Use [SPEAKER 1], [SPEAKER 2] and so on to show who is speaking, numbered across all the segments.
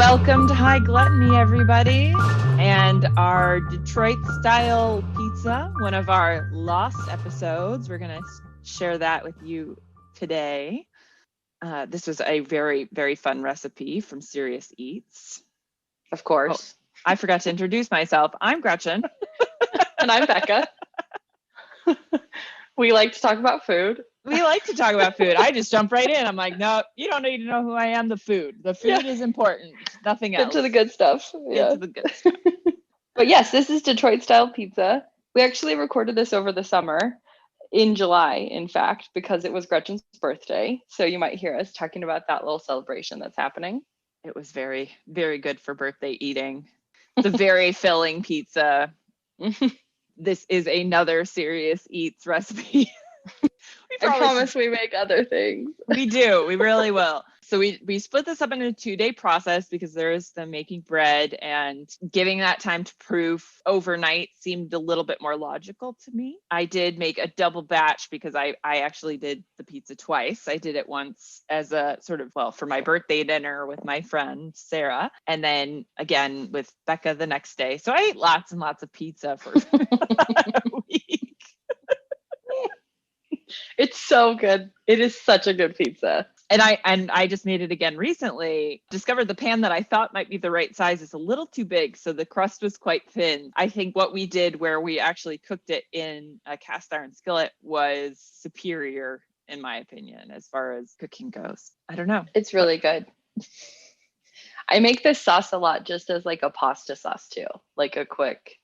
[SPEAKER 1] Welcome to High Gluttony, everybody, and our Detroit style pizza, one of our lost episodes. We're going to share that with you today. This was a very, very fun recipe from Serious Eats.
[SPEAKER 2] Of course.
[SPEAKER 1] Oh, I forgot to introduce myself. I'm Gretchen.
[SPEAKER 2] And I'm Becca. We like to talk about food.
[SPEAKER 1] We like to talk about food. I just jump right in. I'm like, no, you don't need to know who I am. The food is important. Nothing else.
[SPEAKER 2] Get to the good stuff.
[SPEAKER 1] Get to the good stuff.
[SPEAKER 2] But yes, this is Detroit style pizza. We actually recorded this over the summer in July, in fact, because it was Gretchen's birthday. So you might hear us talking about that little celebration that's happening.
[SPEAKER 1] It was very, very good for birthday eating. It's a very filling pizza. This is another Serious Eats recipe.
[SPEAKER 2] I promise we make other things.
[SPEAKER 1] We do. We really will. So we split this up into a 2-day process because there is the making bread, and giving that time to proof overnight seemed a little bit more logical to me. I did make a double batch because I actually did the pizza twice. I did it once as a sort of, for my birthday dinner with my friend Sarah, and then again with Becca the next day. So I ate lots and lots of pizza for a week.
[SPEAKER 2] It's so good. It is such a good pizza.
[SPEAKER 1] And I just made it again recently. Discovered the pan that I thought might be the right size is a little too big, so the crust was quite thin. I think what we did where we actually cooked it in a cast iron skillet was superior, in my opinion, as far as cooking goes. I don't know.
[SPEAKER 2] It's really good. I make this sauce a lot just as like a pasta sauce too, like a quick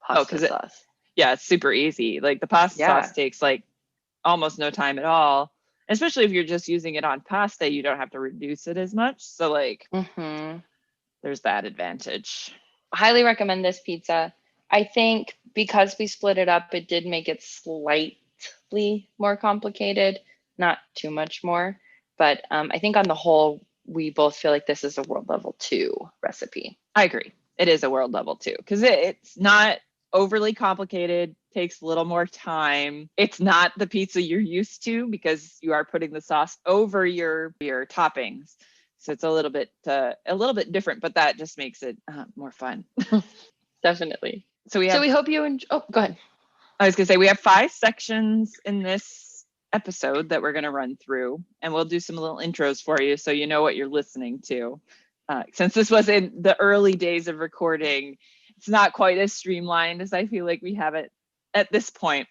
[SPEAKER 2] pasta sauce.
[SPEAKER 1] It's super easy. Like the pasta sauce takes like almost no time at all. Especially if you're just using it on pasta, you don't have to reduce it as much. So there's that advantage.
[SPEAKER 2] Highly recommend this pizza. I think because we split it up, it did make it slightly more complicated, not too much more. But I think on the whole, we both feel like this is a world level 2 recipe.
[SPEAKER 1] I agree. It is a world level 2 because it's not overly complicated, takes a little more time. It's not the pizza you're used to because you are putting the sauce over your toppings. So it's a little bit different, but that just makes it more fun.
[SPEAKER 2] Definitely.
[SPEAKER 1] So we
[SPEAKER 2] hope you enjoy. Oh, go ahead.
[SPEAKER 1] I was going to say we have 5 sections in this episode that we're going to run through, and we'll do some little intros for you so you know what you're listening to. Since this was in the early days of recording, it's not quite as streamlined as I feel like we have it at this point,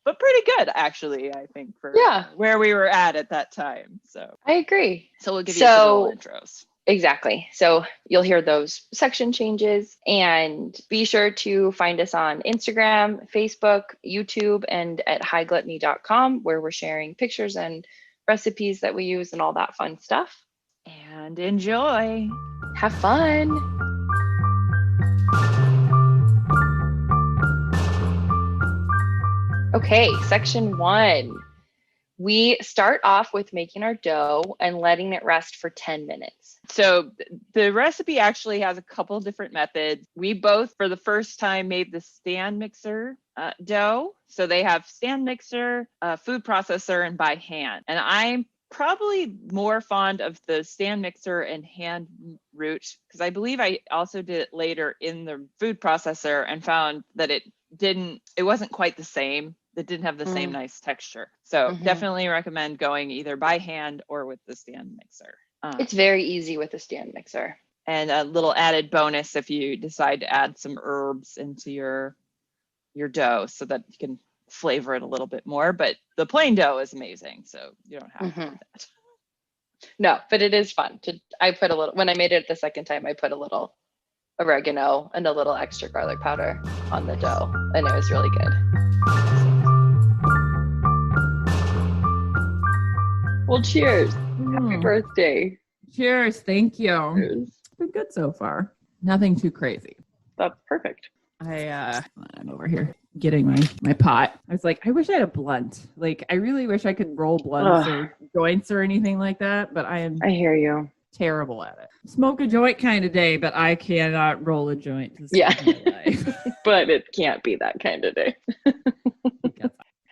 [SPEAKER 1] but pretty good actually, I think, for where we were at that time. So
[SPEAKER 2] I agree.
[SPEAKER 1] So we'll give you some little intros.
[SPEAKER 2] Exactly. So you'll hear those section changes, and be sure to find us on Instagram, Facebook, YouTube, and at HighGluttony.com, where we're sharing pictures and recipes that we use and all that fun stuff.
[SPEAKER 1] And enjoy.
[SPEAKER 2] Have fun. Okay, section 1. We start off with making our dough and letting it rest for 10 minutes.
[SPEAKER 1] So the recipe actually has a couple different methods. We both, for the first time, made the stand mixer dough. So they have stand mixer, food processor, and by hand. And I'm probably more fond of the stand mixer and hand route because I believe I also did it later in the food processor and found that it wasn't quite the same. It didn't have the same nice texture. So definitely recommend going either by hand or with the stand mixer.
[SPEAKER 2] It's very easy with the stand mixer.
[SPEAKER 1] And a little added bonus if you decide to add some herbs into your dough so that you can flavor it a little bit more. But the plain dough is amazing, so you don't have to do that.
[SPEAKER 2] No, but it is fun. I put a little, when I made it the second time, I put a little oregano and a little extra garlic powder on the dough, and it was really good. Well, cheers. Happy birthday.
[SPEAKER 3] Cheers. Thank you.
[SPEAKER 2] Cheers.
[SPEAKER 3] It's been good so far. Nothing too crazy.
[SPEAKER 2] That's perfect.
[SPEAKER 3] I'm over here getting my pot. I was like, I wish I had a blunt. Like, I really wish I could roll blunts or joints or anything like that, but I
[SPEAKER 2] hear you.
[SPEAKER 3] Terrible at it. Smoke a joint kind of day, but I cannot roll a joint to save my life.
[SPEAKER 2] But it can't be that kind of day.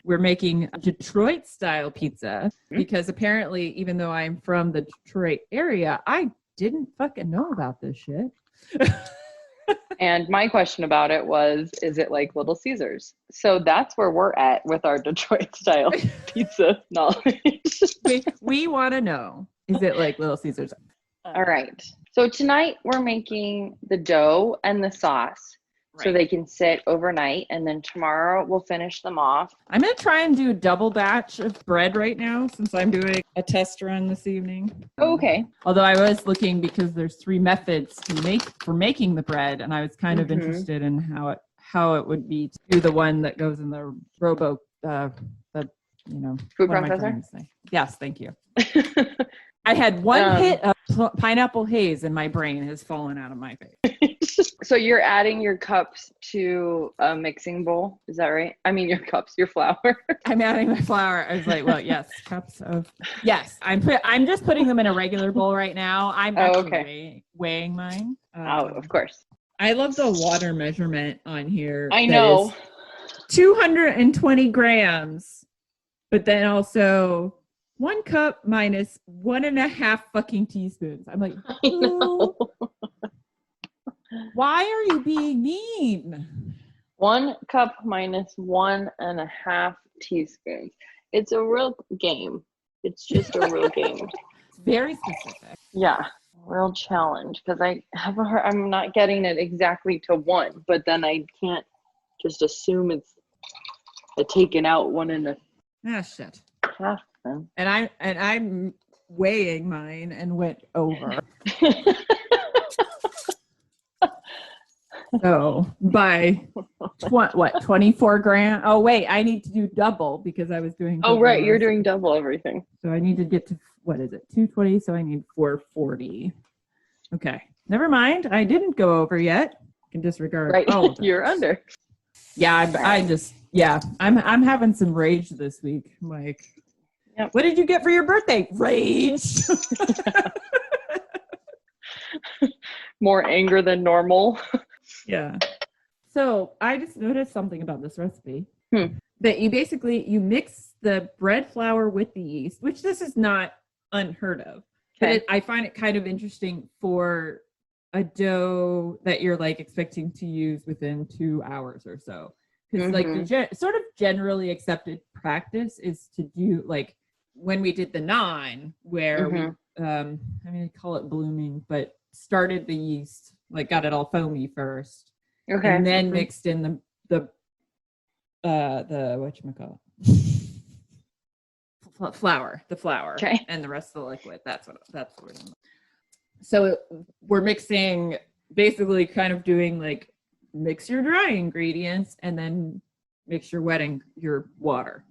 [SPEAKER 3] We're making Detroit style pizza because apparently, even though I'm from the Detroit area, I didn't fucking know about this shit.
[SPEAKER 2] And my question about it was, is it like Little Caesars? So that's where we're at with our Detroit style pizza knowledge.
[SPEAKER 3] we want to know, is it like Little Caesars?
[SPEAKER 2] All right. So tonight we're making the dough and the sauce so they can sit overnight. And then tomorrow we'll finish them off.
[SPEAKER 3] I'm going to try and do a double batch of bread right now since I'm doing a test run this evening.
[SPEAKER 2] Oh, okay.
[SPEAKER 3] Although I was looking because there's 3 methods for making the bread, and I was kind of interested in how it would be to do the one that goes in the food
[SPEAKER 2] processor.
[SPEAKER 3] Yes, thank you. I had one hit of pineapple haze and my brain has fallen out of my face.
[SPEAKER 2] So you're adding your cups to a mixing bowl. Is that right? I mean, your flour.
[SPEAKER 3] I'm adding my flour. I was like, well, yes, yes. I'm just putting them in a regular bowl right now. I'm actually weighing mine.
[SPEAKER 2] Of course.
[SPEAKER 3] I love the water measurement on here.
[SPEAKER 2] I know.
[SPEAKER 3] 220 grams, but then also 1 cup minus 1.5 fucking teaspoons. I'm like,
[SPEAKER 2] I know.
[SPEAKER 3] why are you being mean?
[SPEAKER 2] 1 cup minus 1.5 teaspoons. It's a real game. It's just a real game.
[SPEAKER 3] It's very specific.
[SPEAKER 2] Yeah, real challenge because I'm not getting it exactly to 1, but then I can't just assume it's taken out 1.5.
[SPEAKER 3] Ah, shit.
[SPEAKER 2] Then.
[SPEAKER 3] And I'm weighing mine and went over. So by 24 grams. Oh wait, I need to do double because I was doing.
[SPEAKER 2] Oh right, you're doing double everything.
[SPEAKER 3] So I need to get to 220. So I need 440. Okay, never mind. I didn't go over yet. I can disregard.
[SPEAKER 2] Right,
[SPEAKER 3] all of
[SPEAKER 2] you're under.
[SPEAKER 3] Yeah, I'm having some rage this week. I'm like,
[SPEAKER 2] yep.
[SPEAKER 3] What did you get for your birthday? Rage.
[SPEAKER 2] More anger than normal.
[SPEAKER 3] Yeah. So I just noticed something about this recipe. That you mix the bread flour with the yeast, which this is not unheard of.
[SPEAKER 2] Okay.
[SPEAKER 3] But I find it kind of interesting for a dough that you're like expecting to use within 2 hours or so. Because like the sort of generally accepted practice is to do like when we did the naan, where we call it blooming, but started the yeast, like got it all foamy first, and then mixed in the whatchamacallit, flour, and the rest of the liquid. That's what it is. So we're mixing, basically kind of doing like mix your dry ingredients and then mix your your water.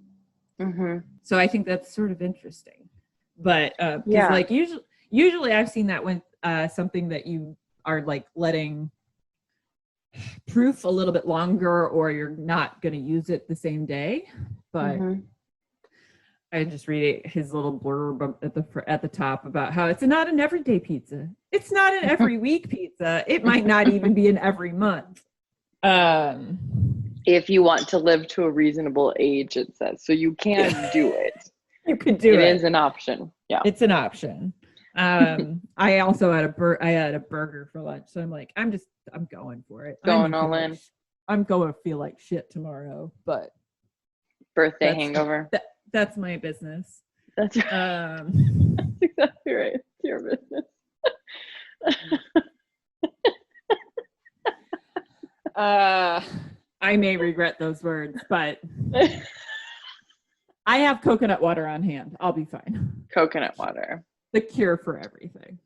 [SPEAKER 3] So I think that's sort of interesting, but like usually I've seen that when something that you are like letting proof a little bit longer, or you're not going to use it the same day. But I just read his little blurb at the top about how it's not an everyday pizza. It's not an every week pizza. It might not even be an every month.
[SPEAKER 2] If you want to live to a reasonable age, it says. So you can do it.
[SPEAKER 3] You could do it.
[SPEAKER 2] It is an option. Yeah.
[SPEAKER 3] It's an option. I also had a burger for lunch. So I'm like, I'm going for it.
[SPEAKER 2] Going all in.
[SPEAKER 3] I'm going to feel like shit tomorrow, but
[SPEAKER 2] birthday hangover.
[SPEAKER 3] That's my business.
[SPEAKER 2] That's exactly right. It's your business.
[SPEAKER 3] I may regret those words, but I have coconut water on hand. I'll be fine.
[SPEAKER 2] Coconut water.
[SPEAKER 3] The cure for everything.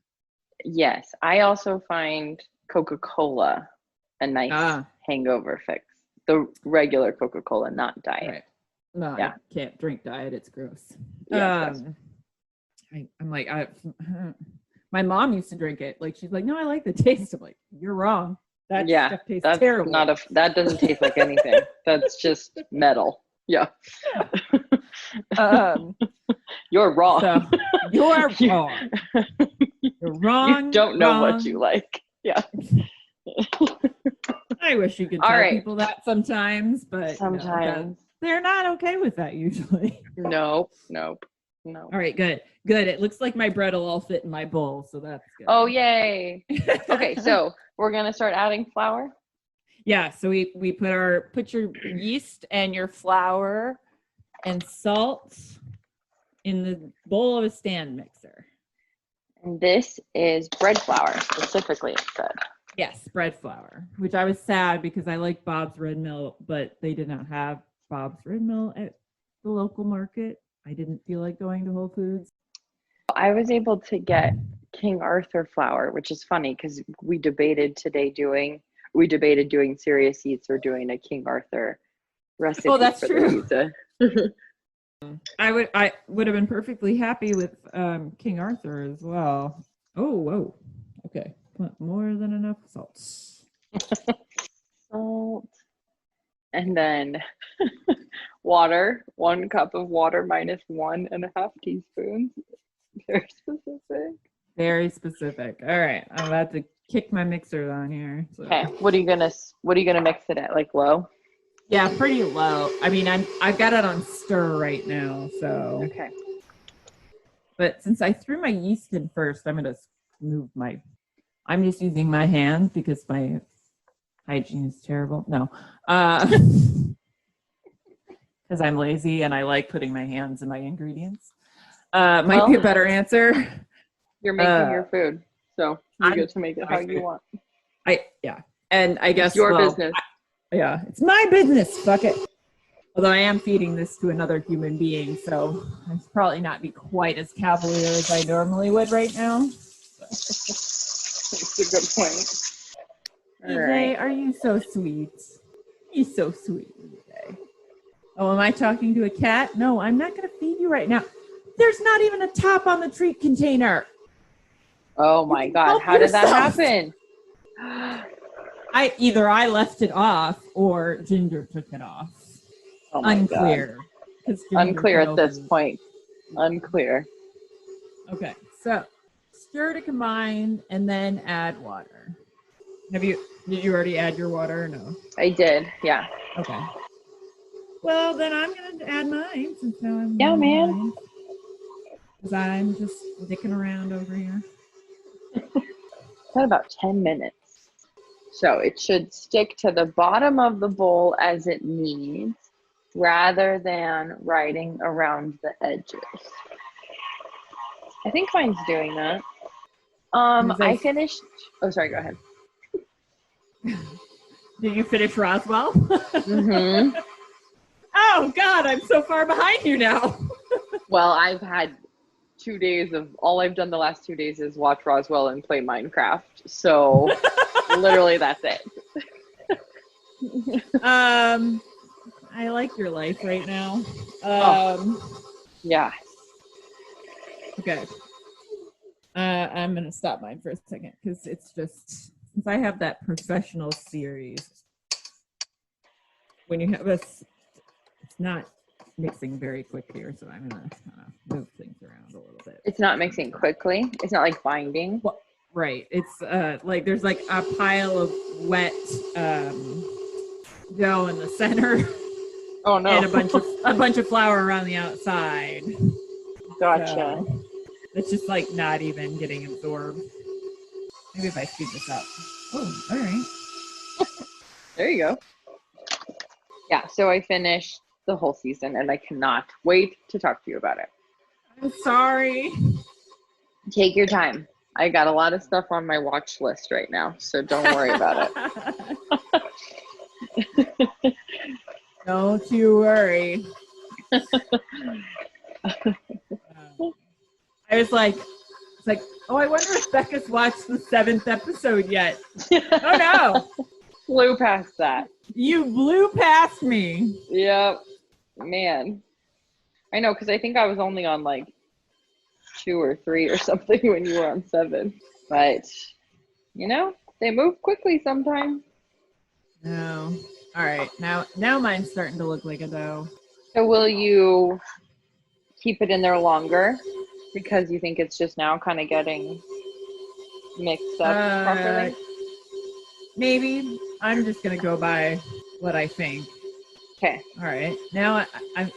[SPEAKER 2] Yes. I also find Coca-Cola a nice hangover fix. The regular Coca-Cola, not diet.
[SPEAKER 3] Right. No, I can't drink diet. It's gross.
[SPEAKER 2] Yes,
[SPEAKER 3] I'm like, my mom used to drink it. Like, she's like, no, I like the taste. I'm like, you're wrong. That stuff tastes terrible.
[SPEAKER 2] That doesn't taste like anything. That's just metal. Yeah. You're wrong.
[SPEAKER 3] So, you're wrong. You're wrong.
[SPEAKER 2] You don't know what you like. Yeah.
[SPEAKER 3] I wish you could tell people that sometimes, but
[SPEAKER 2] sometimes
[SPEAKER 3] they're not okay with that usually.
[SPEAKER 2] Nope. No.
[SPEAKER 3] All right, good. Good. It looks like my bread will all fit in my bowl, so that's good.
[SPEAKER 2] Oh, yay. Okay, so we're going to start adding flour.
[SPEAKER 3] Yeah, so we put your yeast and your flour and salt in the bowl of a stand mixer.
[SPEAKER 2] And this is bread flour, specifically, it said.
[SPEAKER 3] Yes, bread flour, which I was sad because I like Bob's Red Mill, but they did not have Bob's Red Mill at the local market. I didn't feel like going to Whole Foods.
[SPEAKER 2] I was able to get King Arthur flour, which is funny because we debated doing Serious Eats or doing a King Arthur recipe.
[SPEAKER 3] Oh, that's
[SPEAKER 2] for
[SPEAKER 3] true.
[SPEAKER 2] The pizza.
[SPEAKER 3] I would have been perfectly happy with King Arthur as well. Oh, whoa. Okay. Put more than enough salt.
[SPEAKER 2] Salt. And then water, 1 cup of water minus 1.5 teaspoons. Very specific.
[SPEAKER 3] Very specific. All right. I'm about to kick my mixer on here. So.
[SPEAKER 2] Okay. What are you gonna mix it at? Like low?
[SPEAKER 3] Yeah, pretty low. I mean, I've got it on stir right now, so.
[SPEAKER 2] Okay.
[SPEAKER 3] But since I threw my yeast in first, I'm gonna move I'm just using my hands because my hygiene is terrible. No. Because I'm lazy and I like putting my hands in my ingredients. Might be a better answer.
[SPEAKER 2] You're making your food, so you get to make it how you want.
[SPEAKER 3] And I guess
[SPEAKER 2] it's your business.
[SPEAKER 3] Yeah, it's my business. Fuck it. Although I am feeding this to another human being, so I'd probably not be quite as cavalier as I normally would right now.
[SPEAKER 2] That's a good point.
[SPEAKER 3] EJ, right. Are you so sweet? You're so sweet, EJ. Oh, am I talking to a cat? No, I'm not going to feed you right now. There's not even a top on the treat container.
[SPEAKER 2] Oh my God, how did that happen?
[SPEAKER 3] Either I left it off or Ginger took it off.
[SPEAKER 2] Oh my
[SPEAKER 3] Unclear.
[SPEAKER 2] Unclear at this point. Unclear.
[SPEAKER 3] Okay, so stir to combine and then add water. Did you already add your water or no?
[SPEAKER 2] I did, yeah.
[SPEAKER 3] Okay. Well, then I'm going to add mine since now I'm
[SPEAKER 2] man.
[SPEAKER 3] Because I'm just dicking around over here.
[SPEAKER 2] Got about 10 minutes. So it should stick to the bottom of the bowl as it needs rather than riding around the edges. I think mine's doing that. I finished. Oh, sorry, go ahead.
[SPEAKER 3] Did you finish Roswell?
[SPEAKER 2] Mm-hmm.
[SPEAKER 3] Oh, God, I'm so far behind you now.
[SPEAKER 2] Well, I've had 2 days of all I've done the last 2 days is watch Roswell and play Minecraft. So literally that's it.
[SPEAKER 3] I like your life right now.
[SPEAKER 2] Yeah.
[SPEAKER 3] Okay. I'm going to stop mine for a second because it's just, since I have that professional series, when you have it's not mixing very quick here, so I'm going to move things around a little bit.
[SPEAKER 2] It's not mixing quickly. It's not like binding.
[SPEAKER 3] Well, right. It's like there's like a pile of wet dough in the center.
[SPEAKER 2] Oh no.
[SPEAKER 3] And a bunch of flour around the outside.
[SPEAKER 2] Gotcha.
[SPEAKER 3] So it's just like not even getting absorbed. Maybe if I speed this up. Oh, all right.
[SPEAKER 2] There you go. Yeah, so I finished the whole season and I cannot wait to talk to you about it.
[SPEAKER 3] I'm sorry.
[SPEAKER 2] Take your time. I got a lot of stuff on my watch list right now, so don't worry about it.
[SPEAKER 3] Don't you worry. I was like, oh, I wonder if Becca's watched the 7th episode yet. Oh no.
[SPEAKER 2] Flew past that.
[SPEAKER 3] You blew past me.
[SPEAKER 2] Yep. Man. I know, because I think I was only on like 2 or 3 or something when you were on 7. But, you know, they move quickly sometimes.
[SPEAKER 3] No. All right. Now mine's starting to look like a dough.
[SPEAKER 2] So will you keep it in there longer because you think it's just now kind of getting mixed up properly?
[SPEAKER 3] Maybe. I'm just going to go by what I think.
[SPEAKER 2] Okay.
[SPEAKER 3] All right. Now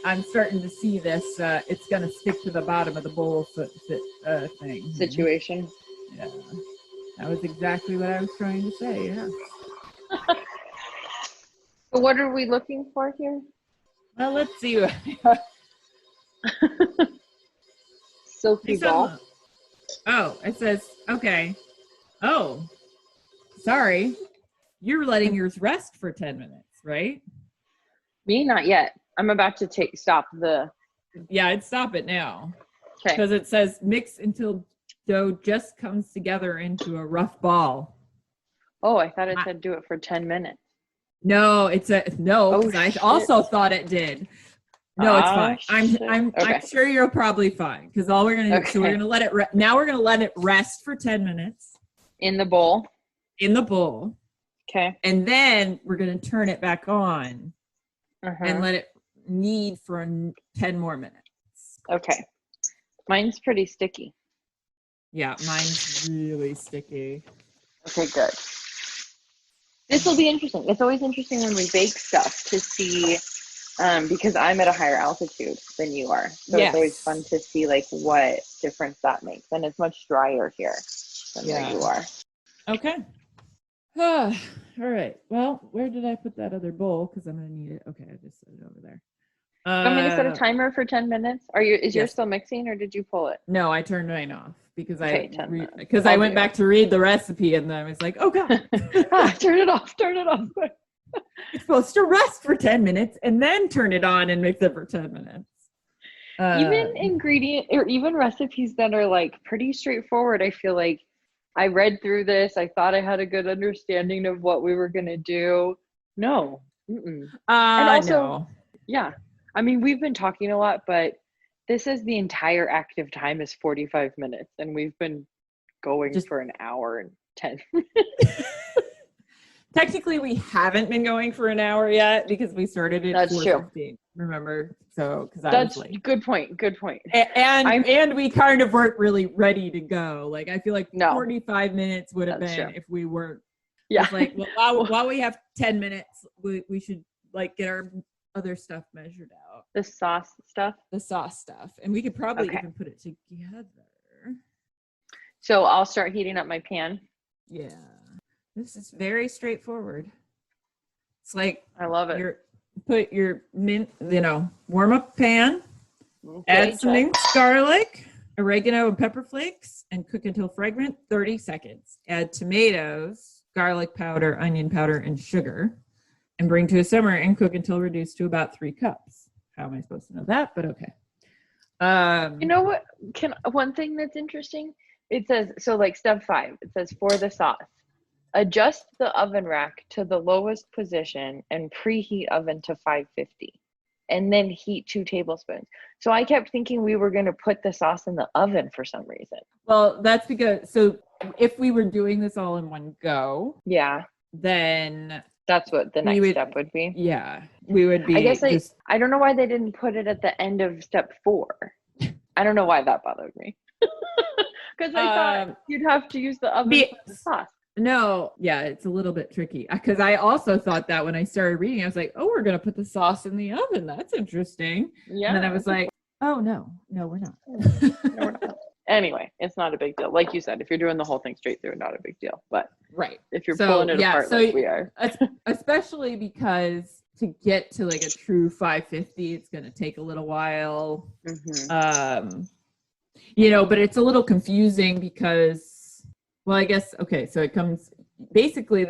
[SPEAKER 3] I'm starting to see this. It's going to stick to the bottom of the bowl thing.
[SPEAKER 2] Situation.
[SPEAKER 3] Yeah. That was exactly what I was trying to say. Yeah.
[SPEAKER 2] So what are we looking for here?
[SPEAKER 3] Well, let's see.
[SPEAKER 2] Silky ball.
[SPEAKER 3] Oh, it says, okay. Oh, sorry. You're letting yours rest for 10 minutes, right?
[SPEAKER 2] Me? Not yet. I'm about to stop the...
[SPEAKER 3] Yeah, I'd stop it now.
[SPEAKER 2] Okay.
[SPEAKER 3] Because it says mix until dough just comes together into a rough ball.
[SPEAKER 2] Oh, I thought it said do it for 10 minutes.
[SPEAKER 3] No, it's a no, because I also thought it did. No, it's fine. I'm sure you're probably fine, because all we're gonna do, so we're gonna let it now we're gonna let it rest for 10 minutes.
[SPEAKER 2] In the bowl.
[SPEAKER 3] In the bowl.
[SPEAKER 2] Okay.
[SPEAKER 3] And then we're gonna turn it back on and let it knead for 10 more minutes.
[SPEAKER 2] Okay. Mine's pretty sticky.
[SPEAKER 3] Yeah, mine's really sticky.
[SPEAKER 2] Okay, good. This will be interesting. It's always interesting when we bake stuff to see, because I'm at a higher altitude than you are. So It's always fun to see like what difference that makes. And it's much drier here than where you are.
[SPEAKER 3] Okay. All right. Well, where did I put that other bowl? Because I'm going to need it. Okay, I just set it over there.
[SPEAKER 2] You want me to set a timer for 10 minutes? Is yours still mixing, or did you pull it?
[SPEAKER 3] No, I turned mine off because I went back
[SPEAKER 2] it.
[SPEAKER 3] to read the recipe, and then I was like, oh God.
[SPEAKER 2] Turn it off.
[SPEAKER 3] It's supposed to rest for 10 minutes and then turn it on and mix it for 10 minutes.
[SPEAKER 2] Even recipes that are like pretty straightforward. I feel like I read through this. I thought I had a good understanding of what we were going to do. No. And also, yeah. I mean, we've been talking a lot, but this is the entire active time is 45 minutes, and we've been going for an hour and 10.
[SPEAKER 3] Technically, we haven't been going for an hour yet because we started at 4:15. Remember? So, because
[SPEAKER 2] that's good point.
[SPEAKER 3] And we kind of weren't really ready to go. Like, I feel like 45 minutes would have been if we weren't. Yeah. It's like, well, while we have 10 minutes, we should like get our other stuff measured out.
[SPEAKER 2] The sauce stuff,
[SPEAKER 3] and we could probably even put it together.
[SPEAKER 2] So I'll start heating up my pan.
[SPEAKER 3] Yeah, this is very straightforward. It's like,
[SPEAKER 2] I love it.
[SPEAKER 3] Put your warm up pan, add some minced garlic, oregano and pepper flakes, and cook until fragrant, 30 seconds. Add tomatoes, garlic powder, onion powder, and sugar, and bring to a simmer and cook until reduced to about 3 cups. How am I supposed to know that? But okay.
[SPEAKER 2] You know what? One thing that's interesting, it says, so like step 5, it says for the sauce, adjust the oven rack to the lowest position and preheat oven to 550, and then heat 2 tablespoons. So I kept thinking we were going to put the sauce in the oven for some reason.
[SPEAKER 3] Well, that's because, so if we were doing this all in one go, then
[SPEAKER 2] that's what the next step would be.
[SPEAKER 3] Yeah, we would be.
[SPEAKER 2] I guess I don't know why they didn't put it at the end of step 4. I don't know why that bothered me. Because I thought you'd have to use the oven for the sauce.
[SPEAKER 3] No, yeah, it's a little bit tricky. Because I also thought that when I started reading, I was like, oh, we're going to put the sauce in the oven. That's interesting. Yeah. And then I was like, oh, no, we're not.
[SPEAKER 2] No, we're not. Anyway, it's not a big deal. Like you said, if you're doing the whole thing straight through, not a big deal. But if you're pulling it apart like we are.
[SPEAKER 3] Especially because to get to like a true 550, it's going to take a little while. But it's a little confusing because, well, I guess, okay, so it comes, basically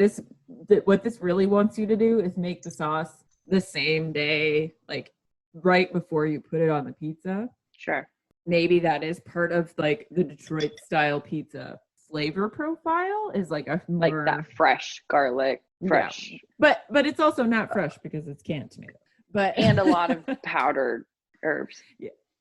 [SPEAKER 3] what this really wants you to do is make the sauce the same day, like right before you put it on the pizza.
[SPEAKER 2] Sure.
[SPEAKER 3] Maybe that is part of like the Detroit style pizza flavor profile, is like a more,
[SPEAKER 2] like that fresh garlic, fresh.
[SPEAKER 3] Yeah. But it's also not fresh because it's canned tomato.
[SPEAKER 2] And a lot of powdered herbs.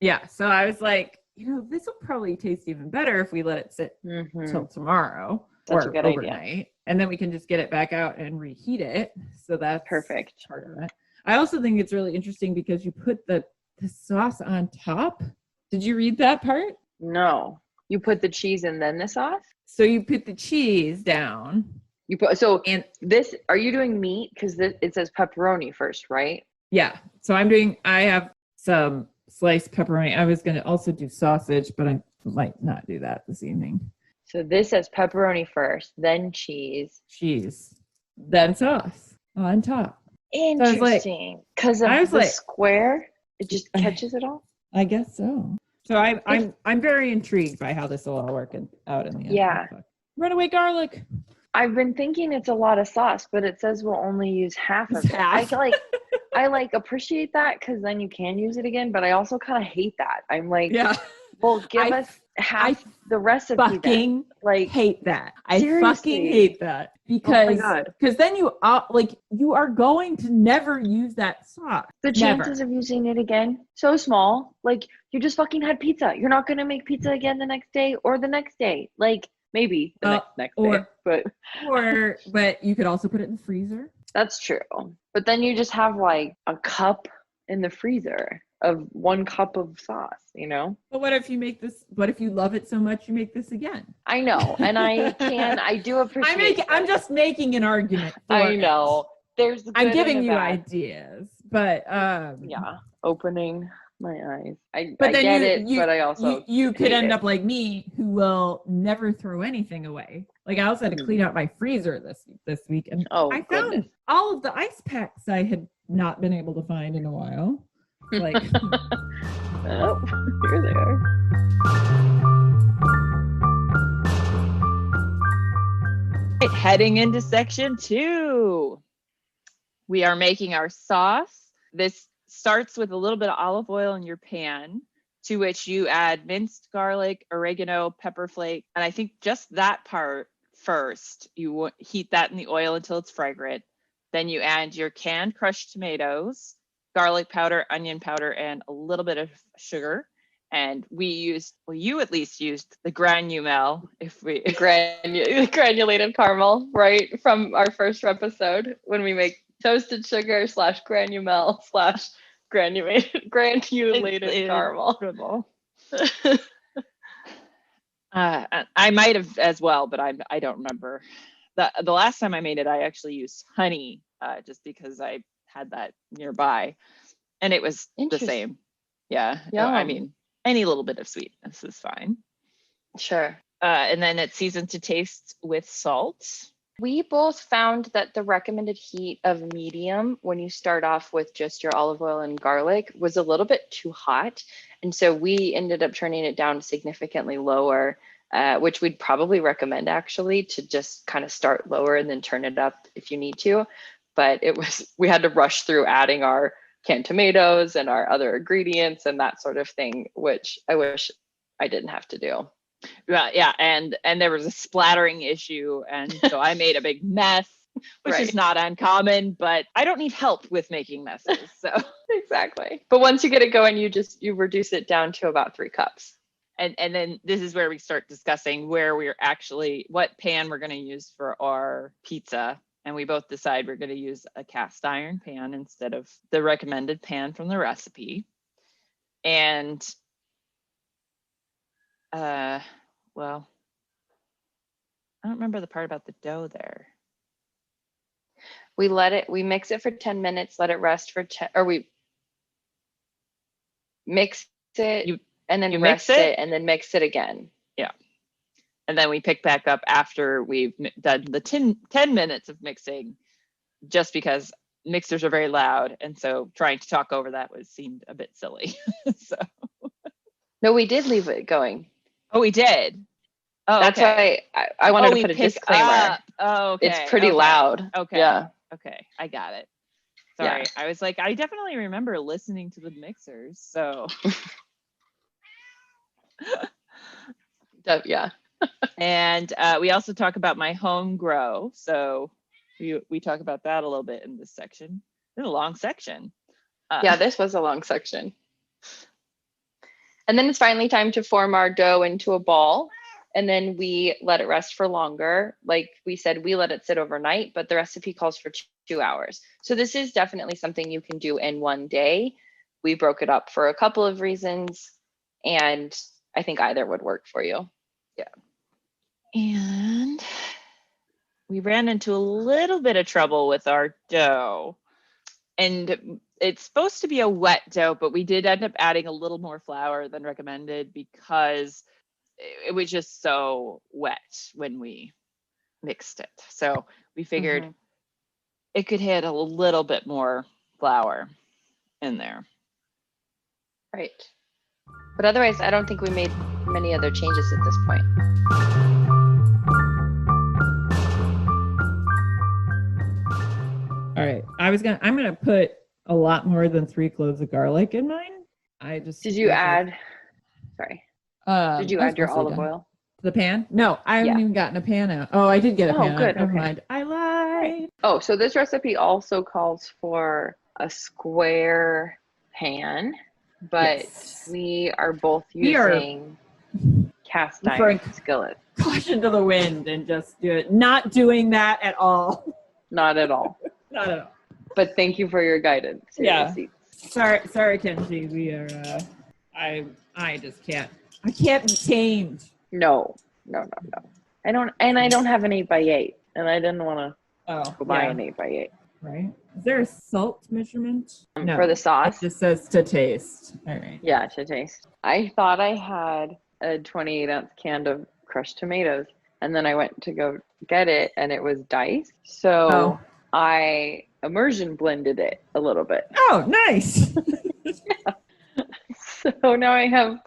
[SPEAKER 3] Yeah. So I was like, this will probably taste even better if we let it sit till tomorrow.
[SPEAKER 2] That's a good
[SPEAKER 3] overnight,
[SPEAKER 2] idea.
[SPEAKER 3] And then we can just get it back out and reheat it. So that's
[SPEAKER 2] perfect.
[SPEAKER 3] Part of it. I also think it's really interesting because you put the sauce on top. Did you read that part?
[SPEAKER 2] No. You put the cheese and then the sauce?
[SPEAKER 3] So you put the cheese down.
[SPEAKER 2] Are you doing meat? Because it says pepperoni first, right?
[SPEAKER 3] Yeah. So I have some sliced pepperoni. I was going to also do sausage, but I might not do that this evening.
[SPEAKER 2] So this says pepperoni first, then cheese.
[SPEAKER 3] Cheese, then sauce on top.
[SPEAKER 2] Interesting. Because of the square, it just catches it all?
[SPEAKER 3] I guess so. So I'm very intrigued by how this will all work out in the end.
[SPEAKER 2] Yeah.
[SPEAKER 3] Runaway garlic.
[SPEAKER 2] I've been thinking it's a lot of sauce, but it says we'll only use half of it.
[SPEAKER 3] Half.
[SPEAKER 2] I appreciate that because then you can use it again, but I also kind of hate that. I'm like,
[SPEAKER 3] yeah.
[SPEAKER 2] Well, give us half the recipe.
[SPEAKER 3] Fucking
[SPEAKER 2] then.
[SPEAKER 3] Hate that.
[SPEAKER 2] Seriously.
[SPEAKER 3] I fucking hate that because then you are going to never use that sauce.
[SPEAKER 2] The chances of using it again so small. Like you just fucking had pizza. You're not gonna make pizza again the next day or the next day. Like maybe the next day,
[SPEAKER 3] but you could also put it in the freezer.
[SPEAKER 2] That's true. But then you just have like a cup in the freezer of 1 cup of sauce, But
[SPEAKER 3] what if you love it so much you make this again?
[SPEAKER 2] I know, and I do appreciate
[SPEAKER 3] I'm just making an argument.
[SPEAKER 2] I know.
[SPEAKER 3] I'm giving you ideas, but
[SPEAKER 2] opening my eyes. I get it, but I also
[SPEAKER 3] you could end up like me, who will never throw anything away. Like I also had to clean out my freezer this week, and I found all of the ice packs I had not been able to find in a while. Like,
[SPEAKER 2] oh, here they are.
[SPEAKER 1] Heading into section 2, we are making our sauce. This starts with a little bit of olive oil in your pan, to which you add minced garlic, oregano, pepper flake, and I think just that part first. You heat that in the oil until it's fragrant. Then you add your canned crushed tomatoes, garlic powder, onion powder, and a little bit of sugar. And you at least used the granule,
[SPEAKER 2] granulated caramel, right from our first episode when we make toasted sugar / granule / granulated caramel.
[SPEAKER 1] I might have as well, but I don't remember. The last time I made it, I actually used honey, just because I had that nearby, and it was the same. Yeah. I mean, any little bit of sweetness is fine.
[SPEAKER 2] Sure.
[SPEAKER 1] And then it's seasoned to taste with salt.
[SPEAKER 2] We both found that the recommended heat of medium when you start off with just your olive oil and garlic was a little bit too hot. And so we ended up turning it down significantly lower, which we'd probably recommend actually to just kind of start lower and then turn it up if you need to. But we had to rush through adding our canned tomatoes and our other ingredients and that sort of thing, which I wish I didn't have to do.
[SPEAKER 1] Yeah, and there was a splattering issue, and so I made a big mess, which is not uncommon, but I don't need help with making messes. So
[SPEAKER 2] exactly. But once you get it going, you reduce it down to about 3 cups.
[SPEAKER 1] And then this is where we start discussing what pan we're going to use for our pizza. And we both decide we're going to use a cast iron pan instead of the recommended pan from the recipe. And well, I don't remember the part about the dough there.
[SPEAKER 2] We mix it for 10 minutes, let it rest for 10, or we mix it and then rest it and then mix it again.
[SPEAKER 1] Yeah. And then we pick back up after we've done the 10 minutes of mixing, just because mixers are very loud. And so trying to talk over that seemed a bit silly. So.
[SPEAKER 2] No, we did leave it going.
[SPEAKER 1] Oh, we did. Oh,
[SPEAKER 2] that's why I wanted to put a disclaimer.
[SPEAKER 1] Oh, okay.
[SPEAKER 2] It's pretty loud.
[SPEAKER 1] Okay.
[SPEAKER 2] Yeah.
[SPEAKER 1] Okay. I got it. Sorry. Yeah. I was like, I definitely remember listening to the mixers. So.
[SPEAKER 2] Yeah.
[SPEAKER 1] And we also talk about my home grow. So we talk about that a little bit in this section. It's a long section.
[SPEAKER 2] Yeah, this was a long section. And then it's finally time to form our dough into a ball. And then we let it rest for longer. Like we said, we let it sit overnight, but the recipe calls for 2 hours. So this is definitely something you can do in one day. We broke it up for a couple of reasons, and I think either would work for you.
[SPEAKER 1] Yeah. And we ran into a little bit of trouble with our dough. And It's supposed to be a wet dough, but we did end up adding a little more flour than recommended because it was just so wet when we mixed it. So we figured it could hit a little bit more flour in there.
[SPEAKER 2] Right. But otherwise, I don't think we made many other changes at this point.
[SPEAKER 3] All right. I'm gonna put a lot more than 3 cloves of garlic in mine.
[SPEAKER 2] Did you add? Sorry. Did you add your olive oil
[SPEAKER 3] to the pan? No, I haven't even gotten a pan out. Oh, I did get a pan
[SPEAKER 2] good,
[SPEAKER 3] out. Never mind. I lied. Right.
[SPEAKER 2] Oh, so this recipe also calls for a square pan, but we are both using cast iron skillet.
[SPEAKER 3] Caution to the wind and just do it. Not doing that at all.
[SPEAKER 2] Not at all.
[SPEAKER 3] Not at all.
[SPEAKER 2] But thank you for your guidance.
[SPEAKER 3] Yeah. Sorry, Kenzie. We are. I just can't. I can't be tamed.
[SPEAKER 2] No. I don't have an 8x8, and I didn't want to go buy an 8x8.
[SPEAKER 3] Right. Is there a salt measurement? No.
[SPEAKER 2] For the sauce?
[SPEAKER 3] It just says to taste. All right.
[SPEAKER 2] Yeah, to taste. I thought I had a 28-ounce can of crushed tomatoes, and then I went to go get it, and it was diced. So I immersion blended it a little bit.
[SPEAKER 3] Oh, nice.
[SPEAKER 2] So now I have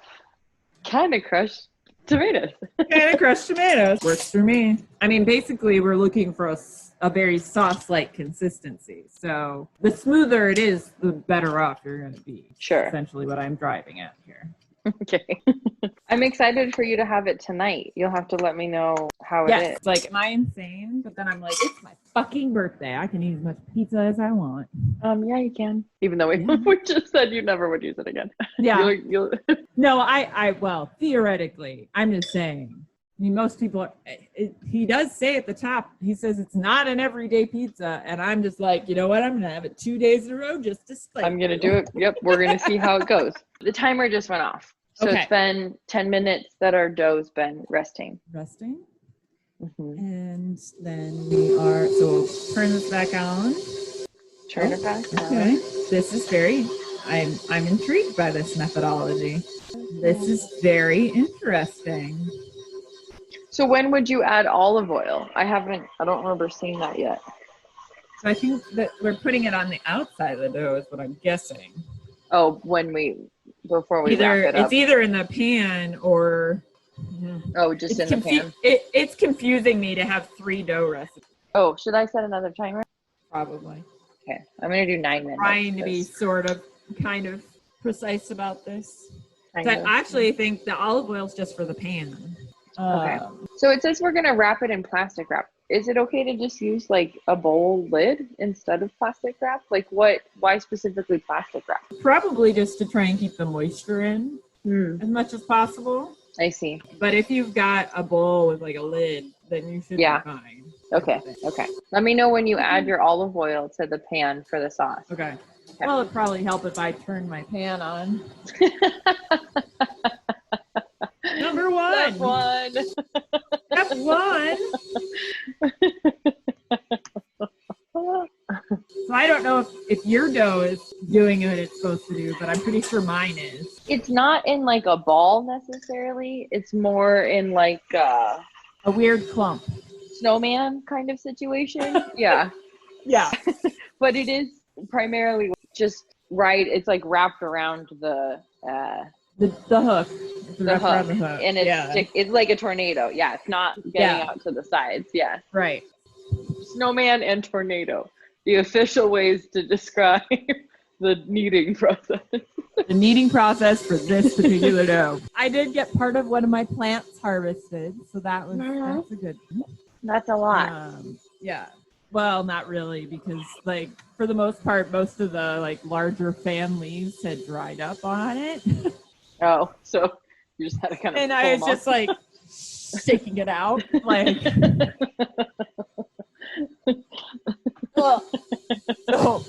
[SPEAKER 2] kind of crushed tomatoes.
[SPEAKER 3] Kind of crushed tomatoes. Works for me. I mean, basically, we're looking for a very sauce-like consistency. So the smoother it is, the better off you're going to be.
[SPEAKER 2] Sure.
[SPEAKER 3] Essentially what I'm driving at here.
[SPEAKER 2] Okay. I'm excited for you to have it tonight. You'll have to let me know how it is.
[SPEAKER 3] Like, am I insane? But then I'm like, it's my fucking birthday. I can eat as much pizza as I want.
[SPEAKER 2] Yeah, you can. Even though we just said you never would use it again.
[SPEAKER 3] Yeah. No, well, theoretically, I'm just saying. I mean, most people, he does say at the top, he says it's not an everyday pizza. And I'm just like, you know what? I'm going to have it 2 days in a row just to spite
[SPEAKER 2] I'm going to do it. Yep. We're going to see how it goes. The timer just went off. So it's been 10 minutes that our dough's been resting.
[SPEAKER 3] And then so we'll turn this back on.
[SPEAKER 2] Turn it back on.
[SPEAKER 3] Okay. This is I'm intrigued by this methodology. This is very interesting.
[SPEAKER 2] So when would you add olive oil? I don't remember seeing that yet.
[SPEAKER 3] So I think that we're putting it on the outside of the dough is what I'm guessing.
[SPEAKER 2] Oh, before we wrap it up.
[SPEAKER 3] It's either in the pan or...
[SPEAKER 2] just in the pan.
[SPEAKER 3] It's confusing me to have 3 dough recipes.
[SPEAKER 2] Oh, should I set another timer?
[SPEAKER 3] Probably.
[SPEAKER 2] Okay, I'm going to do 9 minutes.
[SPEAKER 3] Trying to be kind of precise about this. I actually think the olive oil is just for the pan.
[SPEAKER 2] Okay. So it says we're going to wrap it in plastic wrap. Is it okay to just use like a bowl lid instead of plastic wrap? Like why specifically plastic wrap?
[SPEAKER 3] Probably just to try and keep the moisture in as much as possible.
[SPEAKER 2] I see.
[SPEAKER 3] But if you've got a bowl with like a lid, then you should be fine.
[SPEAKER 2] Okay. Let me know when you add your olive oil to the pan for the sauce.
[SPEAKER 3] Okay. Well, it'd probably help if I turned my pan on. Number 1. Step 1. So I don't know if your dough is doing what it's supposed to do, but I'm pretty sure mine is.
[SPEAKER 2] It's not in like a ball necessarily. It's more in like
[SPEAKER 3] a weird clump.
[SPEAKER 2] Snowman kind of situation. Yeah. But it is primarily just it's like wrapped around the
[SPEAKER 3] hook.
[SPEAKER 2] The hook. And it's like a tornado. Yeah, it's not getting out to the sides. Yeah.
[SPEAKER 3] Right.
[SPEAKER 2] Snowman and tornado. The official ways to describe the kneading process.
[SPEAKER 3] The kneading process for this particular dough. I did get part of one of my plants harvested, so that's a good one.
[SPEAKER 2] That's a lot.
[SPEAKER 3] Yeah. Well, not really, because like for the most part, most of the like larger families had dried up on it.
[SPEAKER 2] Oh, so you just had to kind of.
[SPEAKER 3] And I was just like shaking it out, like. Well, so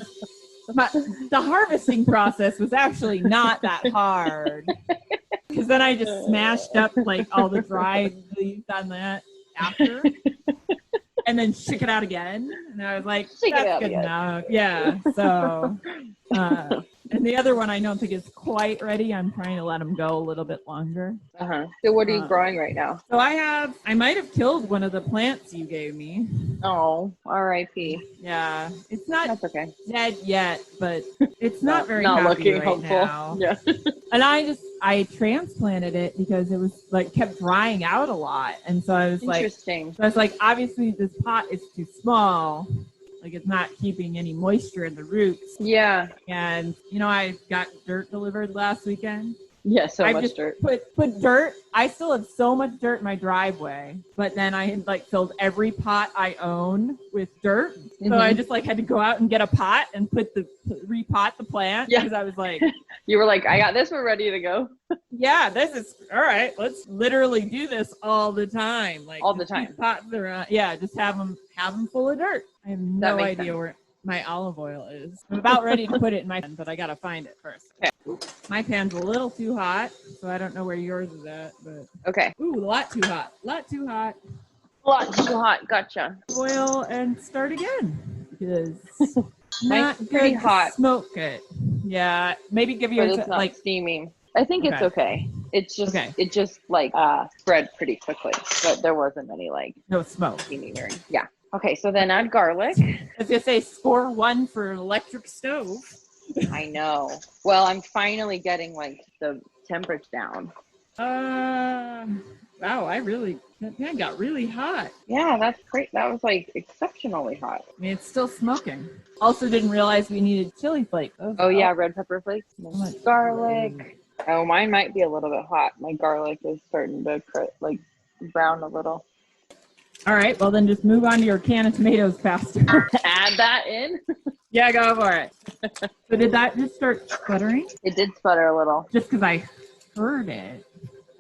[SPEAKER 3] the harvesting process was actually not that hard, because then I just smashed up like all the dried leaves on that after, and then shook it out again, and I was like, that's good enough. Yeah, so And the other one I don't think is quite ready. I'm trying to let them go a little bit longer.
[SPEAKER 2] So what are you growing right now?
[SPEAKER 3] So I might have killed one of the plants you gave me.
[SPEAKER 2] Oh, R.I.P.
[SPEAKER 3] Yeah, it's not
[SPEAKER 2] That's okay.
[SPEAKER 3] dead yet, but it's not very
[SPEAKER 2] not
[SPEAKER 3] happy
[SPEAKER 2] looking
[SPEAKER 3] right
[SPEAKER 2] hopeful.
[SPEAKER 3] now.
[SPEAKER 2] Yeah.
[SPEAKER 3] And I transplanted it because it was like kept drying out a lot, and so I was
[SPEAKER 2] Interesting.
[SPEAKER 3] like, obviously this pot is too small. Like it's not keeping any moisture in the roots.
[SPEAKER 2] Yeah.
[SPEAKER 3] And I got dirt delivered last weekend.
[SPEAKER 2] Yeah,
[SPEAKER 3] I
[SPEAKER 2] much
[SPEAKER 3] just
[SPEAKER 2] dirt.
[SPEAKER 3] Put dirt. I still have so much dirt in my driveway, but then I had like filled every pot I own with dirt. So I just like had to go out and get a pot and repot the plant because I was like,
[SPEAKER 2] you were like, I got this. We're ready to go.
[SPEAKER 3] Yeah, this is all right. Let's literally do this all the time. Like
[SPEAKER 2] all the time.
[SPEAKER 3] Pots around. Yeah, just have them full of dirt. I have no idea where my olive oil is. I'm about ready to put it in my pan, but I gotta find it first. Okay. My pan's a little too hot, so I don't know where yours is at, but
[SPEAKER 2] okay.
[SPEAKER 3] Ooh, a lot too hot. A lot too hot.
[SPEAKER 2] A lot too hot. Gotcha.
[SPEAKER 3] Oil and start again because
[SPEAKER 2] not
[SPEAKER 3] pretty
[SPEAKER 2] hot.
[SPEAKER 3] Smoke it. Yeah, maybe give you
[SPEAKER 2] it's not like steaming. I think it's okay. It's just it just like spread pretty quickly, but there wasn't any like
[SPEAKER 3] no smoke.
[SPEAKER 2] Steaming or yeah. Okay, so then add garlic.
[SPEAKER 3] I was gonna say score 1 for an electric stove.
[SPEAKER 2] I know. Well, I'm finally getting like the temperature down.
[SPEAKER 3] Wow, that pan got really hot.
[SPEAKER 2] Yeah, that's great. That was like exceptionally hot.
[SPEAKER 3] I mean, it's still smoking. Also didn't realize we needed chili flakes.
[SPEAKER 2] Yeah, red pepper flakes. Garlic. Oh, mine might be a little bit hot. My garlic is starting to like brown a little.
[SPEAKER 3] All right, well then just move on to your can of tomatoes faster.
[SPEAKER 2] Add that in?
[SPEAKER 3] Yeah, go for it. So did that just start sputtering?
[SPEAKER 2] It did sputter a little.
[SPEAKER 3] Just because I heard it.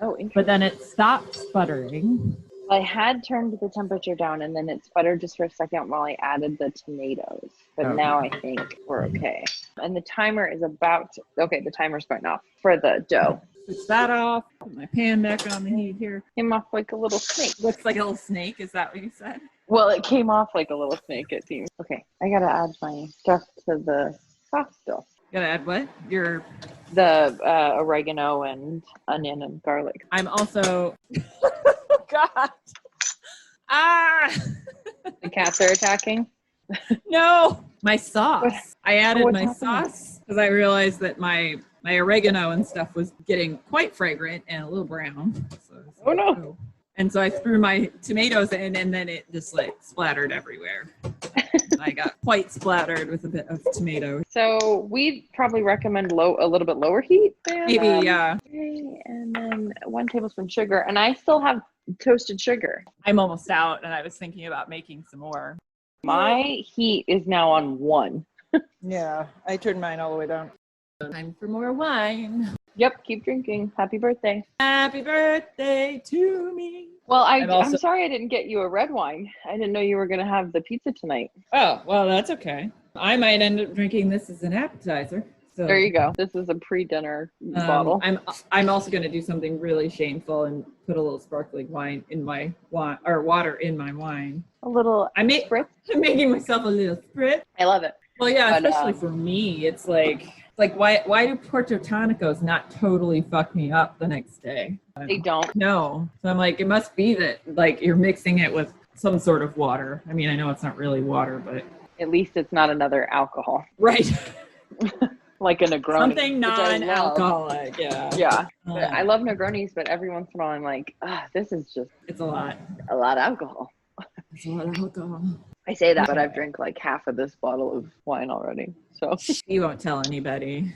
[SPEAKER 2] Oh, interesting.
[SPEAKER 3] But then it stopped sputtering.
[SPEAKER 2] I had turned the temperature down and then it sputtered just for a second while I added the tomatoes. But now I think we're okay. And the timer is the timer's going off for the dough.
[SPEAKER 3] Switch that off. Put my pan back on the heat here.
[SPEAKER 2] Came off like a little snake.
[SPEAKER 3] Looks like a little snake. Is that what you said?
[SPEAKER 2] Well, it came off like a little snake, it seems. Okay, I gotta add my stuff to the sauce still.
[SPEAKER 3] Gotta add what?
[SPEAKER 2] The oregano and onion and garlic.
[SPEAKER 3] I'm also... God.
[SPEAKER 2] The cats are attacking?
[SPEAKER 3] No. My sauce. I added my sauce because I realized that my oregano and stuff was getting quite fragrant and a little brown. So
[SPEAKER 2] no.
[SPEAKER 3] And so I threw my tomatoes in and then it just like splattered everywhere. I got quite splattered with a bit of tomato.
[SPEAKER 2] So we'd probably recommend a little bit lower heat.
[SPEAKER 3] Maybe, yeah.
[SPEAKER 2] Okay, and then 1 tablespoon sugar. And I still have toasted sugar.
[SPEAKER 3] I'm almost out and I was thinking about making some more.
[SPEAKER 2] My heat is now on 1.
[SPEAKER 3] Yeah, I turned mine all the way down. Time for more wine.
[SPEAKER 2] Yep, keep drinking. Happy birthday.
[SPEAKER 3] Happy birthday to me.
[SPEAKER 2] Well, I'm sorry I didn't get you a red wine. I didn't know you were going to have the pizza tonight.
[SPEAKER 3] Oh, well, that's okay. I might end up drinking this as an appetizer. So
[SPEAKER 2] there you go. This is a pre-dinner bottle.
[SPEAKER 3] I'm also going to do something really shameful and put a little sparkling wine in my wine, or water in my wine.
[SPEAKER 2] A little spritz?
[SPEAKER 3] I'm making myself a little spritz.
[SPEAKER 2] I love it.
[SPEAKER 3] Well, yeah, especially for me, it's like why do Porto Tonicos not totally fuck me up the next day?
[SPEAKER 2] They don't.
[SPEAKER 3] No. So I'm like, it must be that like you're mixing it with some sort of water. I mean, I know it's not really water, but
[SPEAKER 2] at least it's not another alcohol.
[SPEAKER 3] Right.
[SPEAKER 2] Like a Negroni.
[SPEAKER 3] Something non-alcoholic, yeah.
[SPEAKER 2] Yeah. I love Negronis, but every once in a while I'm like, this is just...
[SPEAKER 3] It's a lot.
[SPEAKER 2] A lot of alcohol.
[SPEAKER 3] It's a lot of alcohol.
[SPEAKER 2] I say that, but I've drank like half of this bottle of wine already. So
[SPEAKER 3] you won't tell anybody.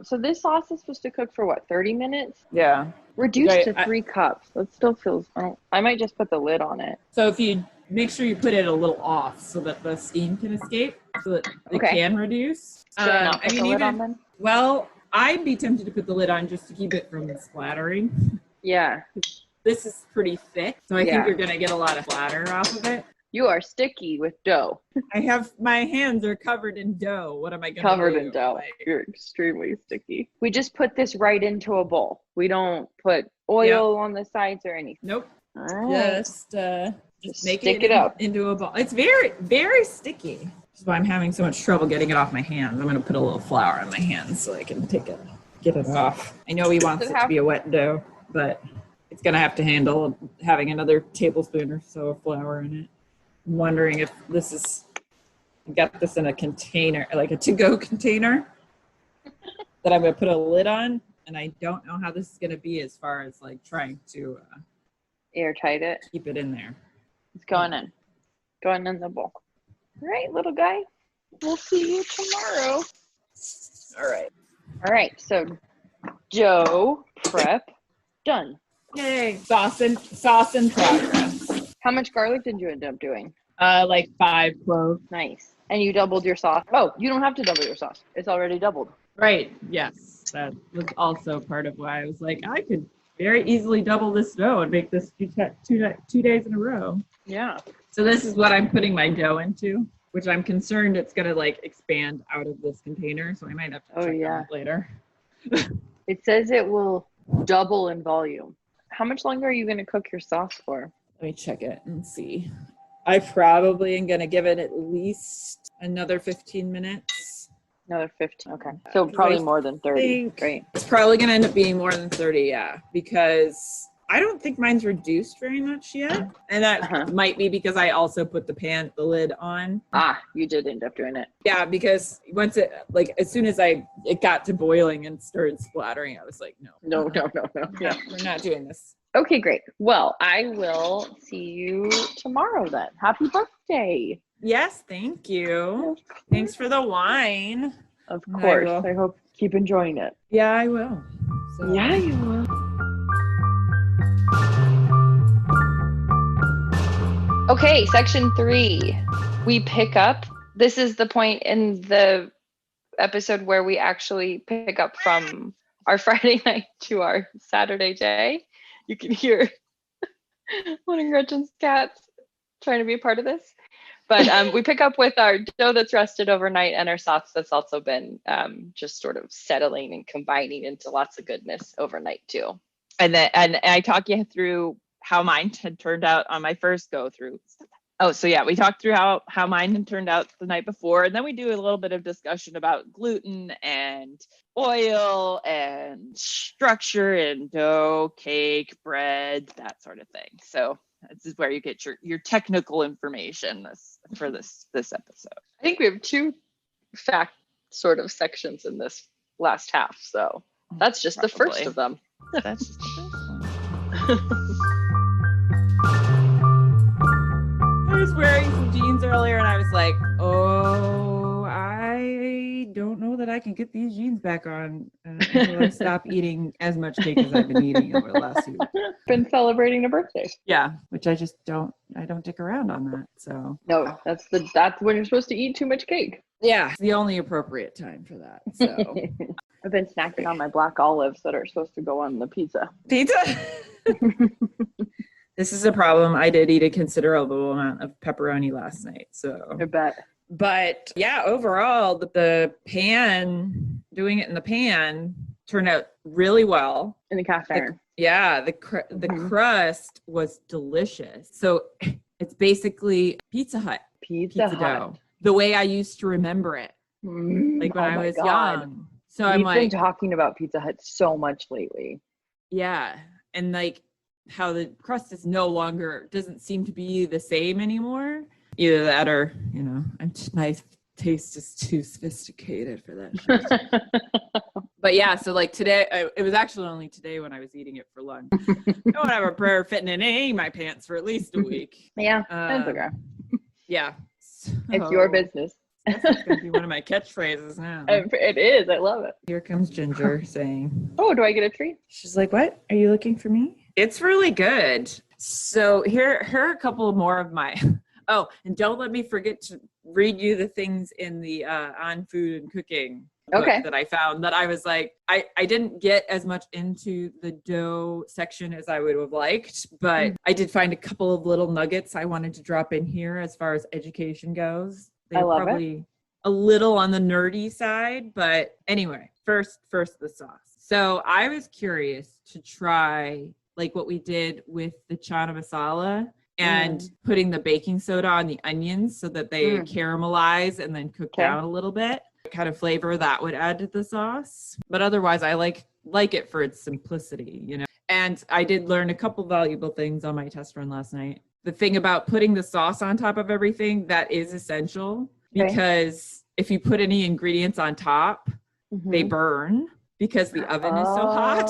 [SPEAKER 2] So this sauce is supposed to cook for what, 30 minutes?
[SPEAKER 3] Yeah.
[SPEAKER 2] Reduced to 3 cups. That still feels... I might just put the lid on it.
[SPEAKER 3] So if you make sure you put it a little off so that the steam can escape, so that it can reduce.
[SPEAKER 2] Should I not put the lid on then?
[SPEAKER 3] Well, I'd be tempted to put the lid on just to keep it from splattering.
[SPEAKER 2] Yeah.
[SPEAKER 3] This is pretty thick, so I think you're going to get a lot of splatter off of it.
[SPEAKER 2] You are sticky with dough.
[SPEAKER 3] My hands are covered in dough. What am I going to do?
[SPEAKER 2] Covered in dough. You're extremely sticky. We just put this right into a bowl. We don't put oil on the sides or anything.
[SPEAKER 3] Nope.
[SPEAKER 2] All right.
[SPEAKER 3] Just make
[SPEAKER 2] stick it up
[SPEAKER 3] into a bowl. It's very, very sticky. That's why I'm having so much trouble getting it off my hands. I'm going to put a little flour on my hands so I can get it off. I know he wants it to be a wet dough, but it's going to have to handle having another tablespoon or so of flour in it. I'm wondering if this is, I got this in a container, like a to-go container that I'm going to put a lid on. And I don't know how this is going to be as far as like trying to
[SPEAKER 2] airtight it.
[SPEAKER 3] Keep it in there.
[SPEAKER 2] It's going in. Going in the bowl. All right, little guy. We'll see you tomorrow.
[SPEAKER 3] All right.
[SPEAKER 2] All right. So dough prep done.
[SPEAKER 3] Yay. Sauce in progress.
[SPEAKER 2] How much garlic did you end up doing?
[SPEAKER 3] Like 5 cloves.
[SPEAKER 2] Nice. And you doubled your sauce. Oh, you don't have to double your sauce. It's already doubled.
[SPEAKER 3] Right. Yes. That was also part of why I was like, I could very easily double this dough and make this two days in a row.
[SPEAKER 2] Yeah.
[SPEAKER 3] So this is what I'm putting my dough into, which I'm concerned it's going to like expand out of this container. So I might have to check on it later.
[SPEAKER 2] It says it will double in volume. How much longer are you going to cook your sauce for?
[SPEAKER 3] Let me check it and see. I probably am going to give it at least another 15 minutes.
[SPEAKER 2] Another 15. Okay. So probably more than 30. Right.
[SPEAKER 3] It's probably going to end up being more than 30. Yeah. Because I don't think mine's reduced very much yet. And that might be because I also put the lid on.
[SPEAKER 2] Ah, you did end up doing it.
[SPEAKER 3] Yeah. Because once as soon as it got to boiling and started splattering, I was like, no. Yeah. We're not doing this.
[SPEAKER 2] Okay, great. Well, I will see you tomorrow then. Happy birthday.
[SPEAKER 3] Yes, thank you. Thanks for the wine.
[SPEAKER 2] Of course. I hope you keep enjoying it.
[SPEAKER 3] Yeah, I will. So.
[SPEAKER 2] Yeah, you will. Okay, section 3. We pick up. This is the point in the episode where we actually pick up from our Friday night to our Saturday day. You can hear one of Gretchen's cats trying to be a part of this. But we pick up with our dough that's rested overnight and our sauce that's also been just sort of settling and combining into lots of goodness overnight too.
[SPEAKER 1] And I talk you through how mine had turned out on my first go through. Oh, so yeah, we talked through how mine had turned out the night before, and then we do a little bit of discussion about gluten and oil and structure and dough, cake, bread, that sort of thing. So this is where you get your technical information for this episode.
[SPEAKER 2] I think we have 2 fact sort of sections in this last half, so that's just the first of them.
[SPEAKER 1] That's just the first one.
[SPEAKER 3] I was wearing some jeans earlier and I was like, oh, I don't know that I can get these jeans back on until I stop eating as much cake as I've been eating over the last few weeks.
[SPEAKER 2] Been celebrating a birthday.
[SPEAKER 3] Yeah, which I don't dick around on that. So
[SPEAKER 2] no, that's when you're supposed to eat too much cake.
[SPEAKER 3] Yeah, it's the only appropriate time for that. So
[SPEAKER 2] I've been snacking on my black olives that are supposed to go on the pizza.
[SPEAKER 3] This is a problem. I did eat a considerable amount of pepperoni last night. So
[SPEAKER 2] I bet.
[SPEAKER 3] But yeah, overall, the pan, doing it in the pan turned out really well.
[SPEAKER 2] In the cast iron.
[SPEAKER 3] The crust was delicious. So it's basically Pizza Hut.
[SPEAKER 2] Pizza Hut.
[SPEAKER 3] Dough. The way I used to remember it. Like when I was young. So
[SPEAKER 2] We've been talking about Pizza Hut so much lately.
[SPEAKER 3] Yeah. And like how the crust is doesn't seem to be the same anymore. Either that or, my taste is too sophisticated for that shit. But yeah, so like today, it was actually only today when I was eating it for lunch. I don't have a prayer fitting in any of my pants for at least a week.
[SPEAKER 2] Yeah, that's okay.
[SPEAKER 3] Yeah. So,
[SPEAKER 2] it's your business.
[SPEAKER 3] That's going to be one of my catchphrases now.
[SPEAKER 2] It is. I love it.
[SPEAKER 3] Here comes Ginger saying,
[SPEAKER 2] oh, do I get a treat?
[SPEAKER 3] She's like, what? Are you looking for me? It's really good. So here are a couple more of my... Oh, and don't let me forget to read you the things in the on food and cooking book that I found that I was like, I didn't get as much into the dough section as I would have liked, but I did find a couple of little nuggets I wanted to drop in here as far as education goes. They're probably a little on the nerdy side, but anyway, first the sauce. So I was curious to try like what we did with the chana masala and putting the baking soda on the onions so that they caramelize and then cook down a little bit. What kind of flavor that would add to the sauce. But otherwise, I like it for its simplicity, you know. And I did learn a couple valuable things on my test run last night. The thing about putting the sauce on top of everything, that is essential because if you put any ingredients on top, they burn because the oven is so hot.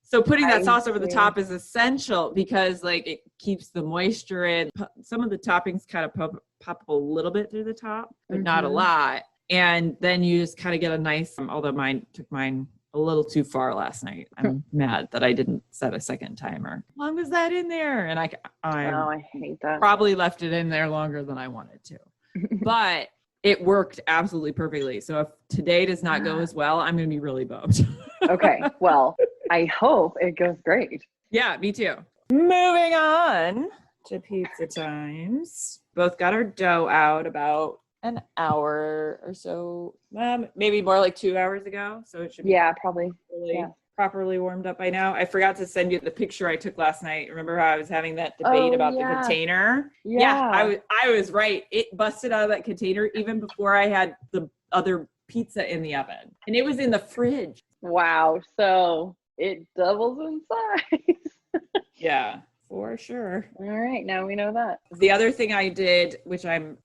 [SPEAKER 3] So putting that sauce over the top is essential because like it keeps the moisture in. Some of the toppings kind of pop a little bit through the top, but not a lot. And then you just kind of get a nice, although mine took mine a little too far last night. I'm mad that I didn't set a second timer. How long was that in there? And I
[SPEAKER 2] hate that.
[SPEAKER 3] Probably left it in there longer than I wanted to. But it worked absolutely perfectly. So if today does not go as well, I'm going to be really bummed.
[SPEAKER 2] Okay. Well, I hope it goes great.
[SPEAKER 3] Yeah, me too. Moving on to pizza times. Both got our dough out about an hour or so, maybe more like 2 hours ago. So it should be
[SPEAKER 2] probably
[SPEAKER 3] properly warmed up by now. I forgot to send you the picture I took last night. Remember how I was having that debate about the container? Yeah, I was right. It busted out of that container even before I had the other pizza in the oven. And it was in the fridge.
[SPEAKER 2] Wow. So it doubles in size.
[SPEAKER 3] Yeah, for sure.
[SPEAKER 2] All right. Now we know that.
[SPEAKER 3] The other thing I did, which I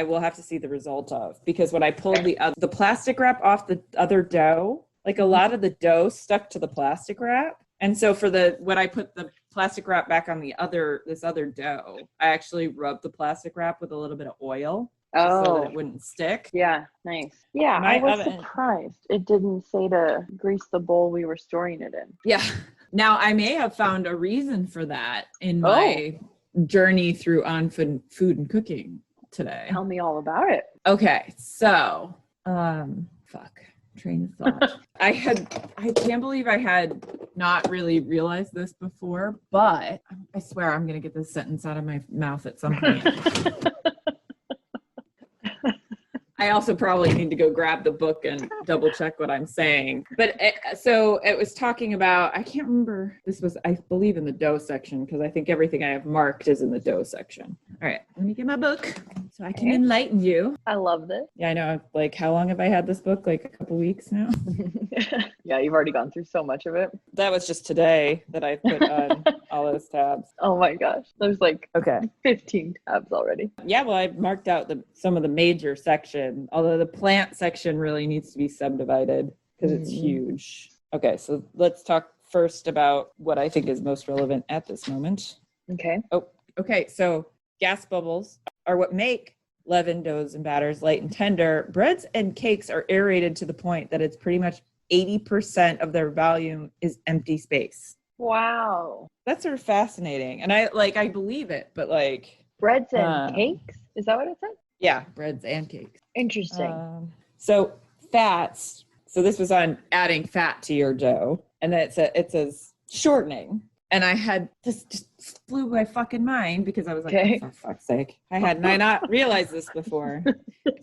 [SPEAKER 3] will have to see the result of, because when I pulled the plastic wrap off the other dough, like a lot of the dough stuck to the plastic wrap. And so when I put the plastic wrap back on this other dough, I actually rubbed the plastic wrap with a little bit of oil so that it wouldn't stick.
[SPEAKER 2] Yeah, nice. Yeah, I was surprised. It didn't say to grease the bowl we were storing it in.
[SPEAKER 3] Yeah. Now, I may have found a reason for that in my journey through on-food and cooking today.
[SPEAKER 2] Tell me all about it.
[SPEAKER 3] Okay, so, train of thought. I can't believe I had not really realized this before, but I swear I'm going to get this sentence out of my mouth at some point. I also probably need to go grab the book and double check what I'm saying. But so it was talking about, I can't remember. This was, I believe, in the dough section because I think everything I have marked is in the dough section. All right, let me get my book so I can enlighten you.
[SPEAKER 2] I love this.
[SPEAKER 3] Yeah, I know. Like, how long have I had this book? Like a couple weeks now?
[SPEAKER 2] Yeah, you've already gone through so much of it.
[SPEAKER 3] That was just today that I put on all those tabs.
[SPEAKER 2] Oh my gosh. There's 15 tabs already.
[SPEAKER 3] Yeah, well, I've marked out some of the major section, although the plant section really needs to be subdivided because it's huge. Okay, so let's talk first about what I think is most relevant at this moment.
[SPEAKER 2] Okay.
[SPEAKER 3] Oh, okay. So gas bubbles are what make leavened doughs and batters light and tender. Breads and cakes are aerated to the point that it's pretty much 80% of their volume is empty space.
[SPEAKER 2] Wow.
[SPEAKER 3] That's sort of fascinating. And I believe it, but
[SPEAKER 2] breads and cakes? Is that what it said?
[SPEAKER 3] Yeah, breads and cakes.
[SPEAKER 2] Interesting.
[SPEAKER 3] So fats. So this was on adding fat to your dough. And then it says shortening. And I had this just flew my fucking mind because I was like, oh, for fuck's sake. Had I not realized this before?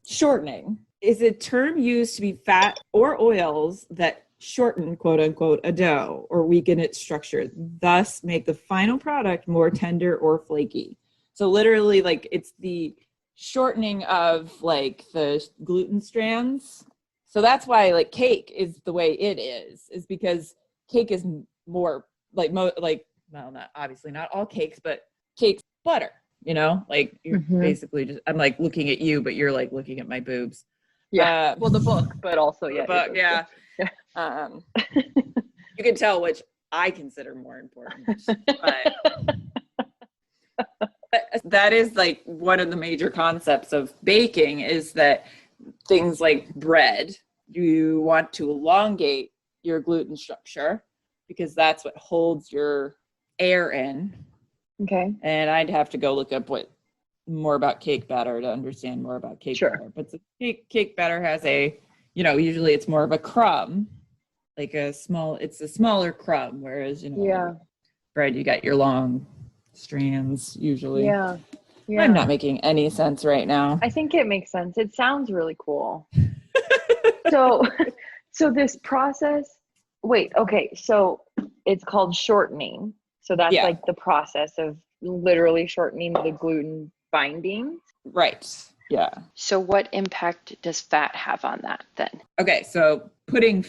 [SPEAKER 3] Shortening is a term used to be fat or oils that shorten, quote unquote, a dough or weaken its structure, thus make the final product more tender or flaky. So literally, it's the shortening of the gluten strands. So that's why cake is the way it is because cake is more not obviously not all cakes, but cake's butter, you're basically just, I'm looking at you, but you're looking at my boobs.
[SPEAKER 2] Yeah. Well, the book, but also,
[SPEAKER 3] the book, yeah. You can tell which I consider more important. But that is one of the major concepts of baking is that things like bread, you want to elongate your gluten structure because that's what holds your air in.
[SPEAKER 2] Okay.
[SPEAKER 3] And I'd have to go look up more about cake batter to understand more about cake batter. But the cake batter has usually it's more of a crumb, it's a smaller crumb, whereas, bread, you got your long strands usually. Yeah. I'm not making any sense right now.
[SPEAKER 2] I think it makes sense. It sounds really cool. So this process, so it's called shortening. So that's like the process of literally shortening the gluten binding.
[SPEAKER 3] Right. Yeah.
[SPEAKER 2] So what impact does fat have on that then?
[SPEAKER 3] Okay, so putting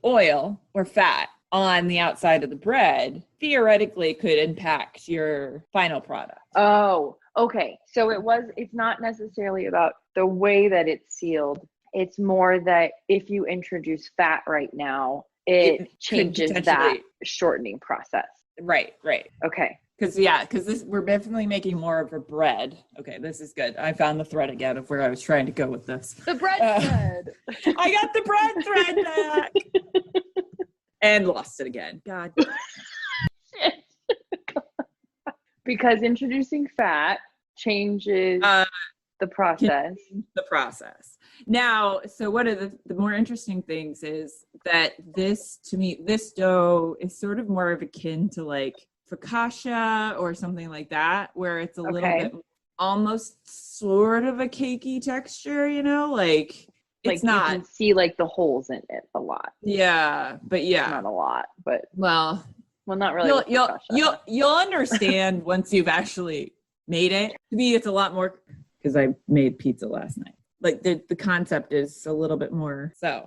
[SPEAKER 3] oil or fat on the outside of the bread theoretically could impact your final product.
[SPEAKER 2] Oh, okay. So it's not necessarily about the way that it's sealed. It's more that if you introduce fat right now, it changes that shortening process.
[SPEAKER 3] Right.
[SPEAKER 2] Okay.
[SPEAKER 3] Because we're definitely making more of a bread. Okay, this is good. I found the thread again of where I was trying to go with this.
[SPEAKER 2] The bread thread.
[SPEAKER 3] I got the bread thread back. And lost it again. God.
[SPEAKER 2] Because introducing fat changes the process.
[SPEAKER 3] The process. Now, so one of the more interesting things is that this dough is sort of more of akin to like focaccia or something like that, where it's a little bit almost sort of a cakey texture, like it's not.
[SPEAKER 2] You can see like the holes in it a lot.
[SPEAKER 3] Yeah, but
[SPEAKER 2] not a lot, but
[SPEAKER 3] well,
[SPEAKER 2] not really.
[SPEAKER 3] You'll understand once you've actually made it. To me, it's a lot more because I made pizza last night. Like the concept is a little bit more a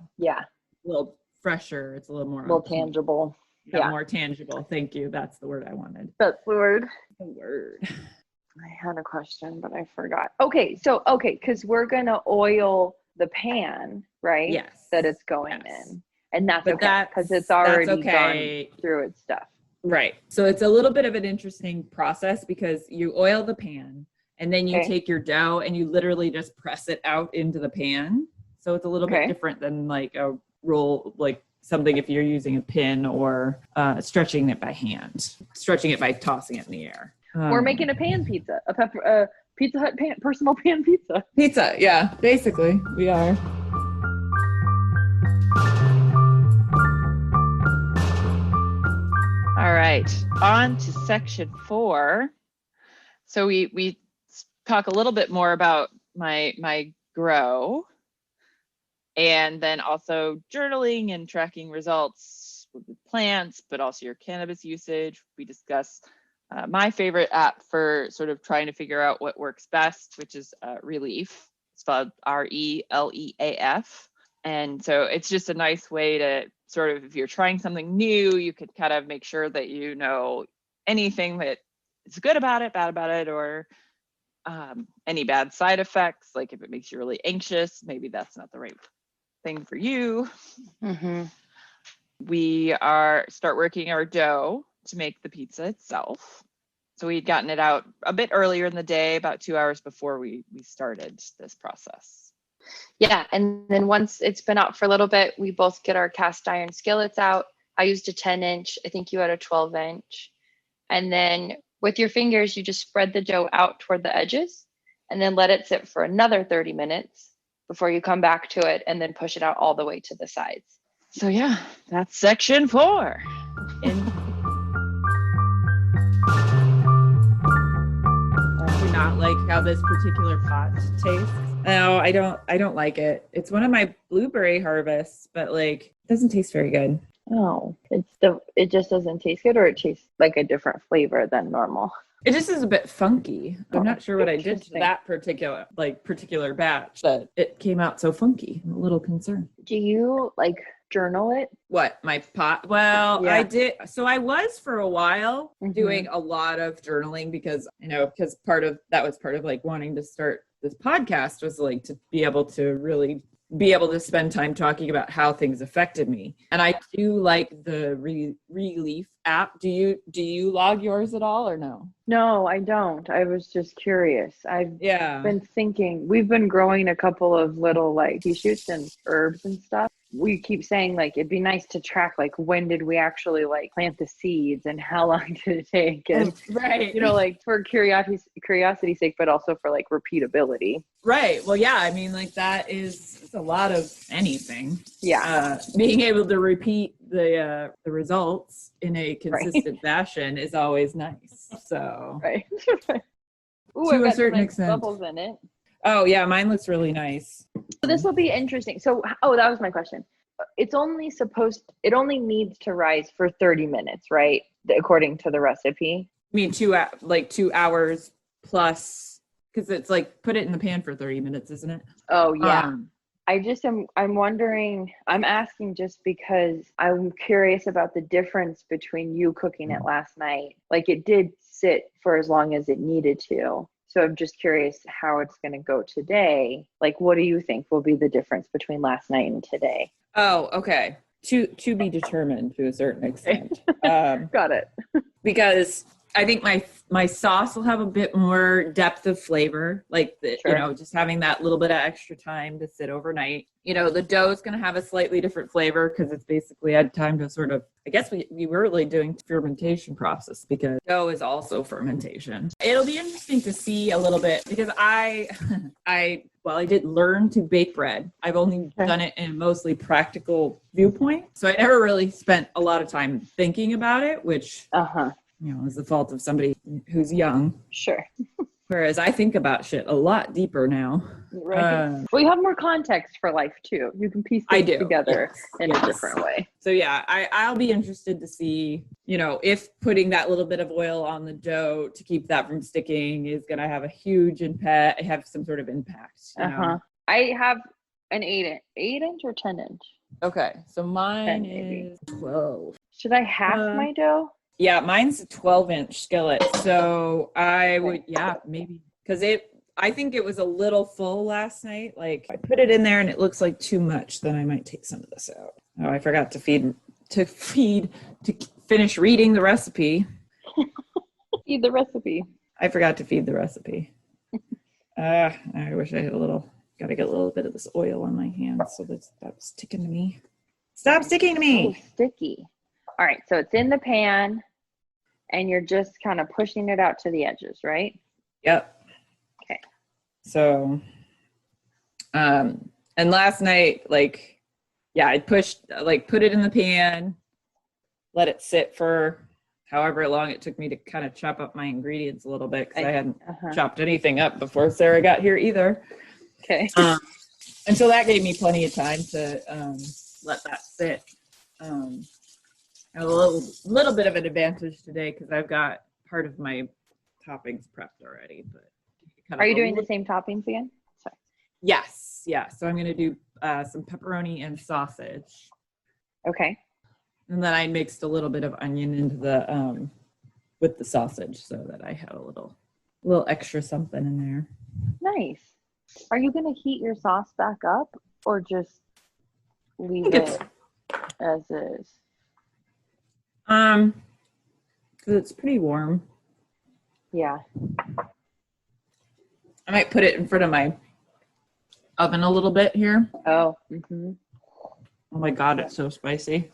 [SPEAKER 3] little fresher. It's a little more
[SPEAKER 2] tangible.
[SPEAKER 3] More tangible. Thank you. That's the word I wanted.
[SPEAKER 2] That's the word.
[SPEAKER 3] The word.
[SPEAKER 2] I had a question, but I forgot. Okay, so because we're gonna oil the pan, right?
[SPEAKER 3] Yes.
[SPEAKER 2] That it's going in, and that's okay because it's already gone through its stuff.
[SPEAKER 3] Right. So it's a little bit of an interesting process because you oil the pan and then you take your dough and you literally just press it out into the pan. So it's a little bit different than like a roll, like something if you're using a pin or stretching it by hand, stretching it by tossing it in the air.
[SPEAKER 2] We're making a pan pizza, a Pizza Hut personal pan pizza.
[SPEAKER 3] Pizza, yeah, basically we are.
[SPEAKER 1] All right, on to section 4. So we talk a little bit more about my grow, and then also journaling and tracking results with the plants, but also your cannabis usage. We discussed my favorite app for sort of trying to figure out what works best, which is Relief. It's spelled RELEAF. And so it's just a nice way to sort of, if you're trying something new, you could kind of make sure that you know anything that is good about it, bad about it, or any bad side effects. Like if it makes you really anxious, maybe that's not the right thing for you.
[SPEAKER 2] Mm-hmm.
[SPEAKER 1] We start working our dough to make the pizza itself. So we'd gotten it out a bit earlier in the day, about 2 hours before we started this process.
[SPEAKER 2] Yeah, and then once it's been out for a little bit, we both get our cast iron skillets out. I used a 10-inch. I think you had a 12-inch. And then with your fingers, you just spread the dough out toward the edges and then let it sit for another 30 minutes before you come back to it and then push it out all the way to the sides.
[SPEAKER 1] So yeah, that's section 4.
[SPEAKER 3] Do not like how this particular pot tastes. No, I don't like it. It's one of my blueberry harvests, but like it doesn't taste very good.
[SPEAKER 2] Oh, it just doesn't taste good, or it tastes like a different flavor than normal.
[SPEAKER 3] It just is a bit funky. I'm not sure what I did to that particular batch, but it came out so funky. I'm a little concerned.
[SPEAKER 2] Do you like journal it?
[SPEAKER 3] What, my pot? Well, yeah. I did. So I was for a while doing a lot of journaling because part of like wanting to start this podcast was like to be able to spend time talking about how things affected me. And I do like the Relief app. Do you log yours at all or no?
[SPEAKER 2] No, I don't. I was just curious. I've been thinking, we've been growing a couple of little like pea shoots and herbs and stuff. We keep saying like it'd be nice to track like when did we actually like plant the seeds and how long did it take, and like for curiosity's sake, but also for like repeatability.
[SPEAKER 3] Right. Well, yeah. I mean, like that is a lot of anything.
[SPEAKER 2] Yeah.
[SPEAKER 3] Being able to repeat the results in a consistent fashion is always nice. So
[SPEAKER 2] right. Ooh,
[SPEAKER 3] to a certain extent.
[SPEAKER 2] Bubbles in it.
[SPEAKER 3] Oh yeah, mine looks really nice.
[SPEAKER 2] So this will be interesting. So, that was my question. it only needs to rise for 30 minutes, right? According to the recipe.
[SPEAKER 3] I mean, 2 hours plus, because it's like put it in the pan for 30 minutes, isn't it?
[SPEAKER 2] Oh yeah. I'm wondering, I'm asking just because I'm curious about the difference between you cooking it last night. Like it did sit for as long as it needed to. So I'm just curious how it's going to go today. Like, what do you think will be the difference between last night and today?
[SPEAKER 3] Oh, okay. To be determined to a certain extent.
[SPEAKER 2] Got it.
[SPEAKER 3] Because I think my sauce will have a bit more depth of flavor, like
[SPEAKER 2] Sure.
[SPEAKER 3] just having that little bit of extra time to sit overnight. The dough is going to have a slightly different flavor because it's basically had time to sort of, I guess we were really doing fermentation process because dough is also fermentation. It'll be interesting to see a little bit because I did learn to bake bread. I've only done it in a mostly practical viewpoint. So I never really spent a lot of time thinking about it, which is the fault of somebody who's young.
[SPEAKER 2] Sure.
[SPEAKER 3] Whereas I think about shit a lot deeper now.
[SPEAKER 2] Right. Well, you have more context for life too. You can piece things together in a different way.
[SPEAKER 3] So yeah, I'll be interested to see, if putting that little bit of oil on the dough to keep that from sticking is going to have a huge impact, have some sort of impact.
[SPEAKER 2] I have an 8-inch or 10-inch.
[SPEAKER 3] Okay, so mine
[SPEAKER 2] 10 maybe.
[SPEAKER 3] is 12.
[SPEAKER 2] Should I half my dough?
[SPEAKER 3] Yeah, mine's a 12-inch skillet. So I would, maybe, because I think it was a little full last night. Like I put it in there and it looks like too much. Then I might take some of this out. Oh, I forgot to finish reading the recipe.
[SPEAKER 2] Feed the recipe.
[SPEAKER 3] I forgot to feed the recipe. I wish I had got to get a little bit of this oil on my hands so that's sticking to me. Stop sticking to me.
[SPEAKER 2] So sticky. All right, so it's in the pan and you're just kind of pushing it out to the edges, right?
[SPEAKER 3] Yep.
[SPEAKER 2] Okay.
[SPEAKER 3] So, and last night, I put it in the pan, let it sit for however long it took me to kind of chop up my ingredients a little bit because I hadn't chopped anything up before Sarah got here either.
[SPEAKER 2] Okay.
[SPEAKER 3] And so that gave me plenty of time to let that sit. A little bit of an advantage today because I've got part of my toppings prepped already. But
[SPEAKER 2] are you doing the same toppings again? Sorry.
[SPEAKER 3] Yes. Yeah. So I'm going to do some pepperoni and sausage.
[SPEAKER 2] Okay.
[SPEAKER 3] And then I mixed a little bit of onion into the with the sausage so that I had a little extra something in there.
[SPEAKER 2] Nice. Are you going to heat your sauce back up or just leave it as is?
[SPEAKER 3] Because it's pretty warm.
[SPEAKER 2] Yeah.
[SPEAKER 3] I might put it in front of my oven a little bit here.
[SPEAKER 2] Oh. Mm-hmm.
[SPEAKER 3] Oh my God, it's so spicy.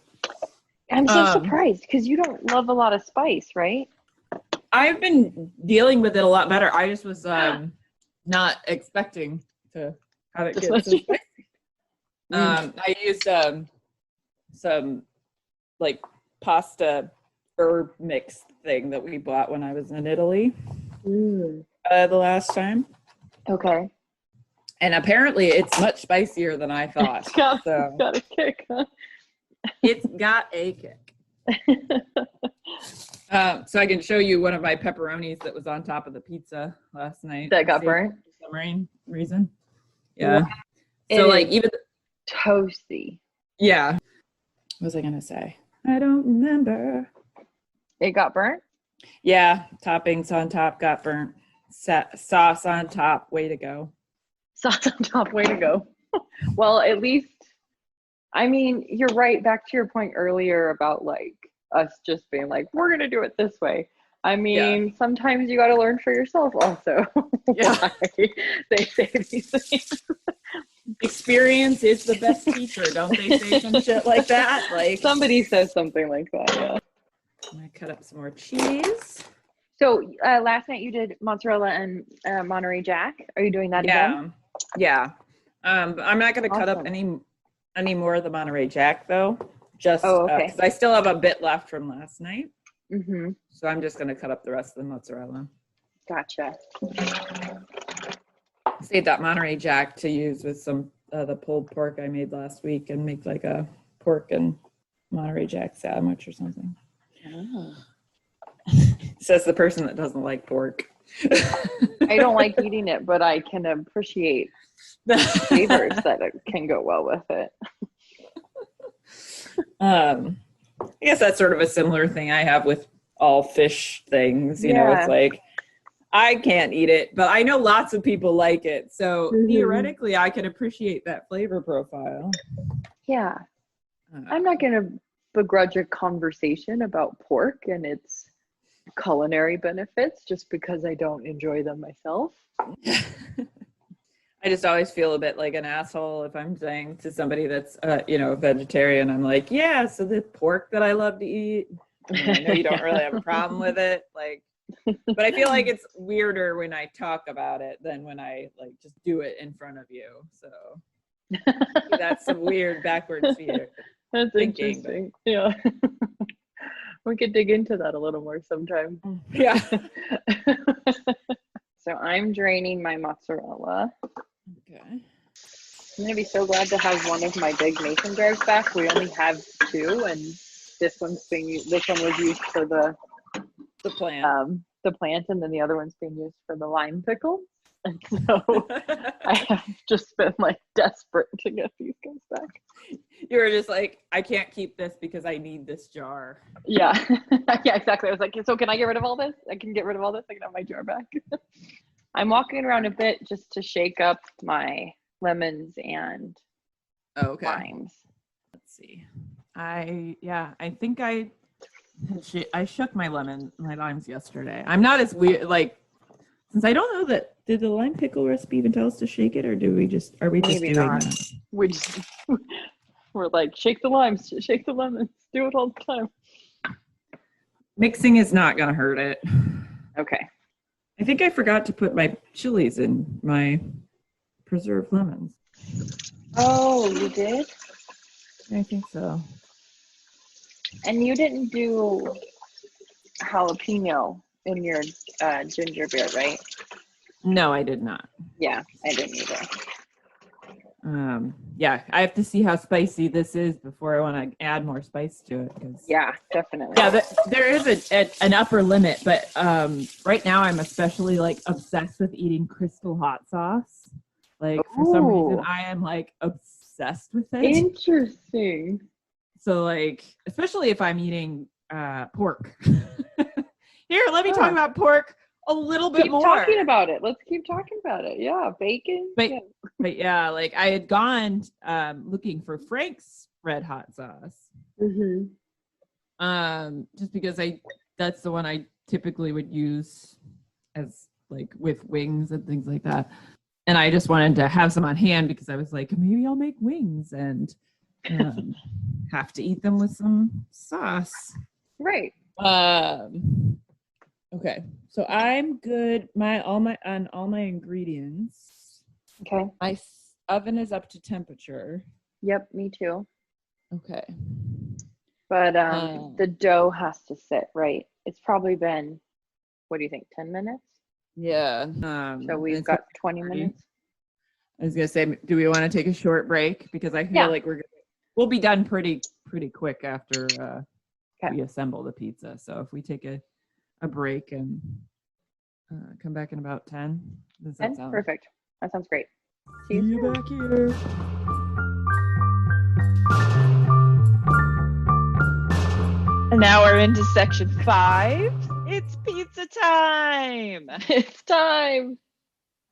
[SPEAKER 2] I'm so surprised because you don't love a lot of spice, right?
[SPEAKER 3] I've been dealing with it a lot better. I just was not expecting to have it get so spicy. I used some pasta herb mix thing that we bought when I was in Italy the last time.
[SPEAKER 2] Okay.
[SPEAKER 3] And apparently it's much spicier than I thought.
[SPEAKER 2] It's got a kick, huh?
[SPEAKER 3] It's got a kick. So I can show you one of my pepperonis that was on top of the pizza last night.
[SPEAKER 2] That got burnt?
[SPEAKER 3] For some reason. Yeah.
[SPEAKER 2] It
[SPEAKER 3] So even
[SPEAKER 2] toasty.
[SPEAKER 3] Yeah. What was I going to say? I don't remember.
[SPEAKER 2] It got burnt?
[SPEAKER 3] Yeah. Toppings on top got burnt. Sauce on top. Way to go.
[SPEAKER 2] Sauce on top. Way to go. Well, at least, I mean, you're right. Back to your point earlier about us just being we're going to do it this way. I mean, sometimes you got to learn for yourself also.
[SPEAKER 3] Yeah.
[SPEAKER 2] Why they say these things.
[SPEAKER 3] Experience is the best teacher, don't they say some shit like that?
[SPEAKER 2] Somebody says something like that, yeah.
[SPEAKER 3] I'm going to cut up some more cheese.
[SPEAKER 2] So last night you did mozzarella and Monterey Jack. Are you doing that again?
[SPEAKER 3] Yeah. I'm not going to cut up any more of the Monterey Jack though. Just because I still have a bit left from last night.
[SPEAKER 2] Mm-hmm.
[SPEAKER 3] So I'm just going to cut up the rest of the mozzarella.
[SPEAKER 2] Gotcha.
[SPEAKER 3] Save that Monterey Jack to use with some the pulled pork I made last week and make like a pork and Monterey Jack sandwich or something.
[SPEAKER 2] Oh.
[SPEAKER 3] Says the person that doesn't like pork.
[SPEAKER 2] I don't like eating it, but I can appreciate the flavors that it can go well with it.
[SPEAKER 3] I guess that's sort of a similar thing I have with all fish things. You know, it's like I can't eat it, but I know lots of people like it. So theoretically, I can appreciate that flavor profile.
[SPEAKER 2] Yeah. I'm not going to begrudge a conversation about pork and its culinary benefits just because I don't enjoy them myself.
[SPEAKER 3] I just always feel a bit like an asshole if I'm saying to somebody that's, you know, a vegetarian, I'm like, yeah, so the pork that I love to eat, I mean, I know you don't really have a problem with it. Like, but I feel like it's weirder when I talk about it than when I like just do it in front of you. So that's some weird backwards fear.
[SPEAKER 2] That's interesting. But... yeah. We could dig into that a little more sometime.
[SPEAKER 3] Yeah.
[SPEAKER 2] So I'm draining my mozzarella.
[SPEAKER 3] Okay.
[SPEAKER 2] I'm gonna be so glad to have one of my big mason jars back. We only have two, and this one was used for the plant, and then the other one's being used for the lime pickle. And so I have just been like desperate to get these guys back.
[SPEAKER 3] You were just like, I can't keep this because I need this jar.
[SPEAKER 2] Yeah. Yeah, exactly. I was like, so can I get rid of all this? I can get rid of all this. I can have my jar back. I'm walking around a bit just to shake up my lemons and limes.
[SPEAKER 3] Let's see. I think I shook my limes yesterday. I'm not as weird, like, since I don't know that, did the lime pickle recipe even tell us to shake it, or are we just doing that?
[SPEAKER 2] We're like, shake the limes, shake the lemons, do it all the time.
[SPEAKER 3] Mixing is not gonna hurt it.
[SPEAKER 2] Okay.
[SPEAKER 3] I think I forgot to put my chilies in my preserved lemons.
[SPEAKER 2] Oh, you did?
[SPEAKER 3] I think so.
[SPEAKER 2] And you didn't do jalapeno in your ginger beer, right?
[SPEAKER 3] No, I did not.
[SPEAKER 2] Yeah, I didn't either.
[SPEAKER 3] Yeah, I have to see how spicy this is before I want to add more spice to it.
[SPEAKER 2] Yeah, definitely.
[SPEAKER 3] Yeah, there is an upper limit, but right now I'm especially like obsessed with eating Crystal hot sauce. Like for some reason I am like obsessed with it.
[SPEAKER 2] Interesting.
[SPEAKER 3] So like, especially if I'm eating pork. Here, let me talk about pork a little bit more.
[SPEAKER 2] Keep talking about it. Let's keep talking about it. Yeah, bacon.
[SPEAKER 3] But yeah, like I had gone looking for Frank's red hot sauce. Just because that's the one I typically would use as like with wings and things like that. And I just wanted to have some on hand because I was like, maybe I'll make wings and have to eat them with some sauce.
[SPEAKER 2] Right.
[SPEAKER 3] Okay, so I'm good. All my ingredients.
[SPEAKER 2] Okay.
[SPEAKER 3] My oven is up to temperature.
[SPEAKER 2] Yep, me too.
[SPEAKER 3] Okay.
[SPEAKER 2] But the dough has to sit, right? It's probably been, what do you think, 10 minutes?
[SPEAKER 3] Yeah.
[SPEAKER 2] So we've got 20 minutes.
[SPEAKER 3] I was gonna say, do we want to take a short break? Because I feel like we'll be done pretty quick after we assemble the pizza. So if we take a break and come back in about 10. Does that sound
[SPEAKER 2] perfect? That sounds great.
[SPEAKER 3] See you back here.
[SPEAKER 1] And now we're into section 5. It's pizza time.
[SPEAKER 2] It's time.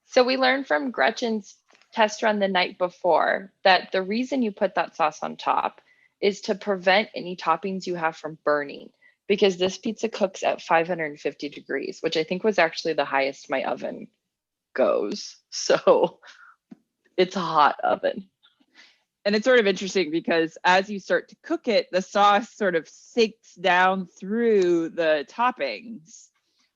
[SPEAKER 2] So we learned from Gretchen's test run the night before that the reason you put that sauce on top is to prevent any toppings you have from burning, because this pizza cooks at 550 degrees, which I think was actually the highest my oven goes. So it's a hot oven.
[SPEAKER 1] And it's sort of interesting because as you start to cook it, the sauce sort of sinks down through the toppings.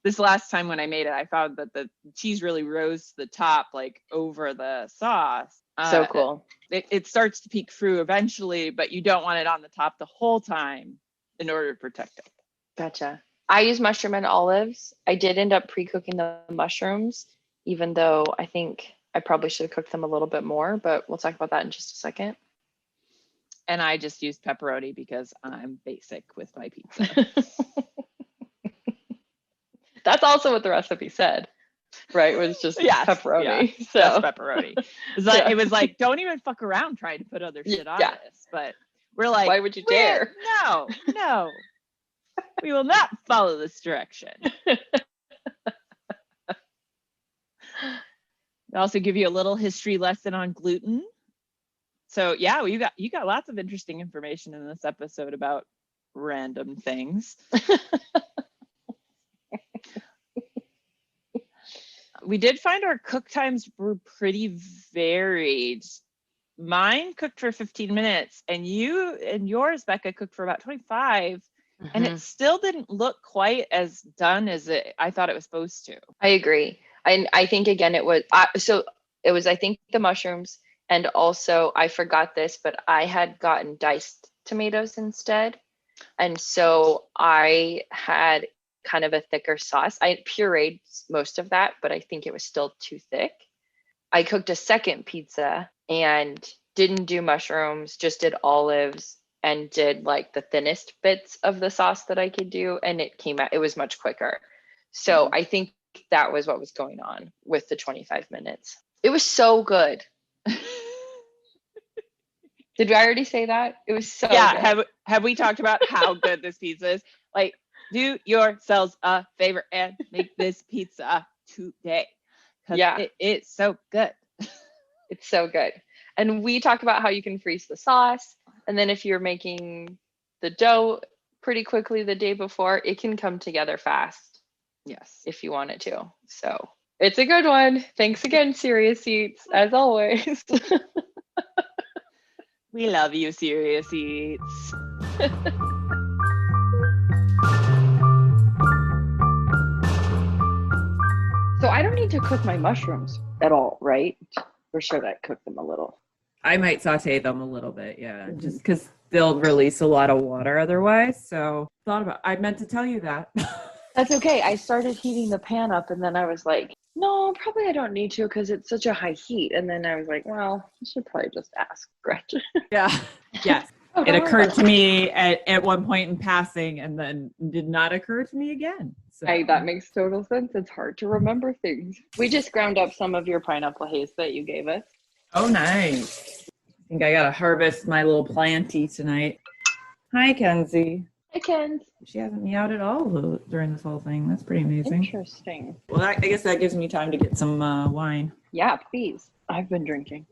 [SPEAKER 1] This last time when I made it, I found that the cheese really rose to the top, like over the sauce.
[SPEAKER 2] So cool.
[SPEAKER 1] It starts to peek through eventually, but you don't want it on the top the whole time in order to protect it.
[SPEAKER 2] Gotcha. I use mushroom and olives. I did end up pre-cooking the mushrooms, even though I think I probably should have cooked them a little bit more, but we'll talk about that in just a second.
[SPEAKER 1] And I just used pepperoni because I'm basic with my pizza.
[SPEAKER 2] That's also what the recipe said, right? It was just pepperoni.
[SPEAKER 1] Yeah,
[SPEAKER 2] so
[SPEAKER 1] just pepperoni. It was like, don't even fuck around trying to put other shit on this. But we're like,
[SPEAKER 2] why would you dare?
[SPEAKER 1] No. We will not follow this direction. I also give you a little history lesson on gluten. So yeah, you got lots of interesting information in this episode about random things. We did find our cook times were pretty varied. Mine cooked for 15 minutes and yours, Becca, cooked for about 25. And it still didn't look quite as done as I thought it was supposed to.
[SPEAKER 2] I agree. I think again, it was I think the mushrooms, and also I forgot this, but I had gotten diced tomatoes instead. And so I had kind of a thicker sauce. I pureed most of that, but I think it was still too thick. I cooked a second pizza and didn't do mushrooms, just did olives and did like the thinnest bits of the sauce that I could do. And it was much quicker. So I think that was what was going on with the 25 minutes. It was so good. Did we already say that? It was so good.
[SPEAKER 1] Have we talked about how good this pizza is? Like, do yourselves a favor and make this pizza today. Because it's so good.
[SPEAKER 2] It's so good. And we talked about how you can freeze the sauce. And then if you're making the dough pretty quickly the day before, it can come together fast.
[SPEAKER 1] Yes.
[SPEAKER 2] If you wanted to. So it's a good one. Thanks again, Serious Eats, as always.
[SPEAKER 1] We love you, Serious Eats.
[SPEAKER 2] So I don't need to cook my mushrooms at all, right? Or should I cook them a little?
[SPEAKER 3] I might saute them a little bit, just because they'll release a lot of water otherwise. So I meant to tell you that.
[SPEAKER 2] That's okay. I started heating the pan up and then I was like, no, probably I don't need to because it's such a high heat. And then I was like, well, I should probably just ask Gretchen.
[SPEAKER 3] Yeah. Yes. It occurred to me at one point in passing and then did not occur to me again. So.
[SPEAKER 2] Hey, that makes total sense. It's hard to remember things. We just ground up some of your pineapple haze that you gave us.
[SPEAKER 3] Oh, nice. I think I got to harvest my little planty tonight. Hi, Kenzie.
[SPEAKER 2] Hi, Ken.
[SPEAKER 3] She hasn't meowed at all during this whole thing. That's pretty amazing.
[SPEAKER 2] Interesting.
[SPEAKER 3] Well, I guess that gives me time to get some wine.
[SPEAKER 2] Yeah, please. I've been drinking.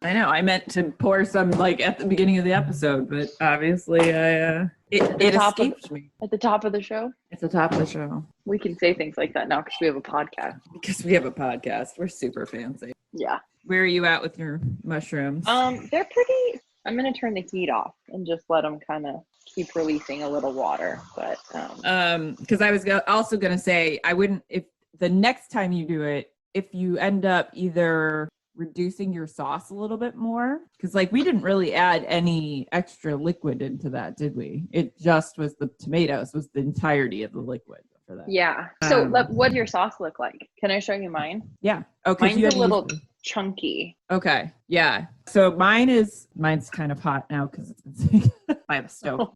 [SPEAKER 3] I know. I meant to pour some like at the beginning of the episode, but obviously it escaped me.
[SPEAKER 2] At the top of the show?
[SPEAKER 3] At the top of the show.
[SPEAKER 2] We can say things like that now because we have a podcast.
[SPEAKER 3] We're super fancy.
[SPEAKER 2] Yeah.
[SPEAKER 3] Where are you at with your mushrooms?
[SPEAKER 2] They're pretty. I'm going to turn the heat off and just let them kind of keep releasing a little water. But
[SPEAKER 3] because I was also going to say, I wouldn't, if the next time you do it, if you end up either reducing your sauce a little bit more, because like we didn't really add any extra liquid into that, did we? It just was the tomatoes was the entirety of the liquid for that.
[SPEAKER 2] Yeah. So what does your sauce look like? Can I show you mine?
[SPEAKER 3] Yeah. Okay.
[SPEAKER 2] Mine's a little chunky.
[SPEAKER 3] Okay. Yeah. So mine's kind of hot now because it's been sitting by the stove.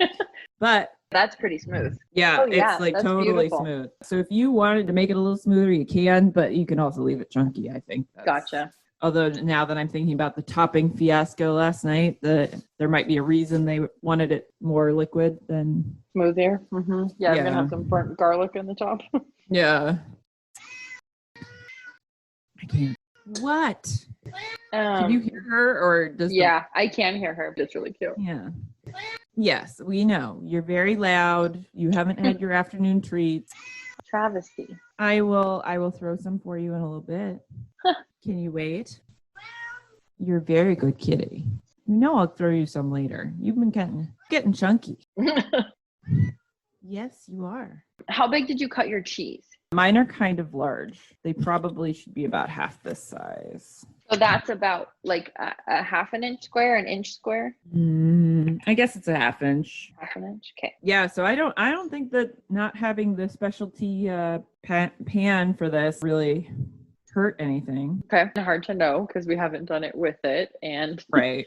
[SPEAKER 3] But
[SPEAKER 2] that's pretty smooth.
[SPEAKER 3] Yeah, it's like totally beautiful. Smooth. So if you wanted to make it a little smoother, you can, but you can also leave it chunky, I think.
[SPEAKER 2] Gotcha.
[SPEAKER 3] Although now that I'm thinking about the topping fiasco last night, there might be a reason they wanted it more liquid than
[SPEAKER 2] smoother. Mm-hmm. Yeah, I'm gonna have some burnt garlic in the top.
[SPEAKER 3] Yeah. I can't. What? Can you hear her or does?
[SPEAKER 2] Yeah, I can hear her. It's really cute.
[SPEAKER 3] Yeah. Yes, we know you're very loud. You haven't had your afternoon treats.
[SPEAKER 2] Travesty.
[SPEAKER 3] I will throw some for you in a little bit. Can you wait? You're a very good kitty. You know I'll throw you some later. You've been getting chunky. Yes, you are.
[SPEAKER 2] How big did you cut your cheese?
[SPEAKER 3] Mine are kind of large. They probably should be about half this size.
[SPEAKER 2] So that's about like a half an inch square, an inch square?
[SPEAKER 3] I guess it's a half inch.
[SPEAKER 2] Half an inch? Okay.
[SPEAKER 3] Yeah, so I don't think that not having the specialty pan for this really hurt anything.
[SPEAKER 2] Okay. Hard to know because we haven't done it with it. And
[SPEAKER 3] Right.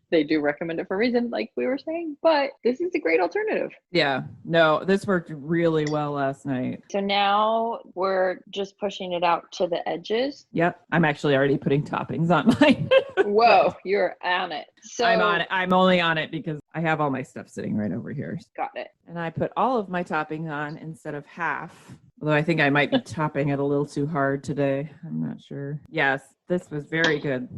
[SPEAKER 2] they do recommend it for a reason, like we were saying. But this is a great alternative.
[SPEAKER 3] Yeah. No, this worked really well last night.
[SPEAKER 2] So now we're just pushing it out to the edges.
[SPEAKER 3] Yep. I'm actually already putting toppings on mine.
[SPEAKER 2] Whoa, you're on it. So
[SPEAKER 3] I'm on it. I'm only on it because I have all my stuff sitting right over here.
[SPEAKER 2] Got it.
[SPEAKER 3] And I put all of my toppings on instead of half. Although I think I might be topping it a little too hard today. I'm not sure. Yes, this was very good.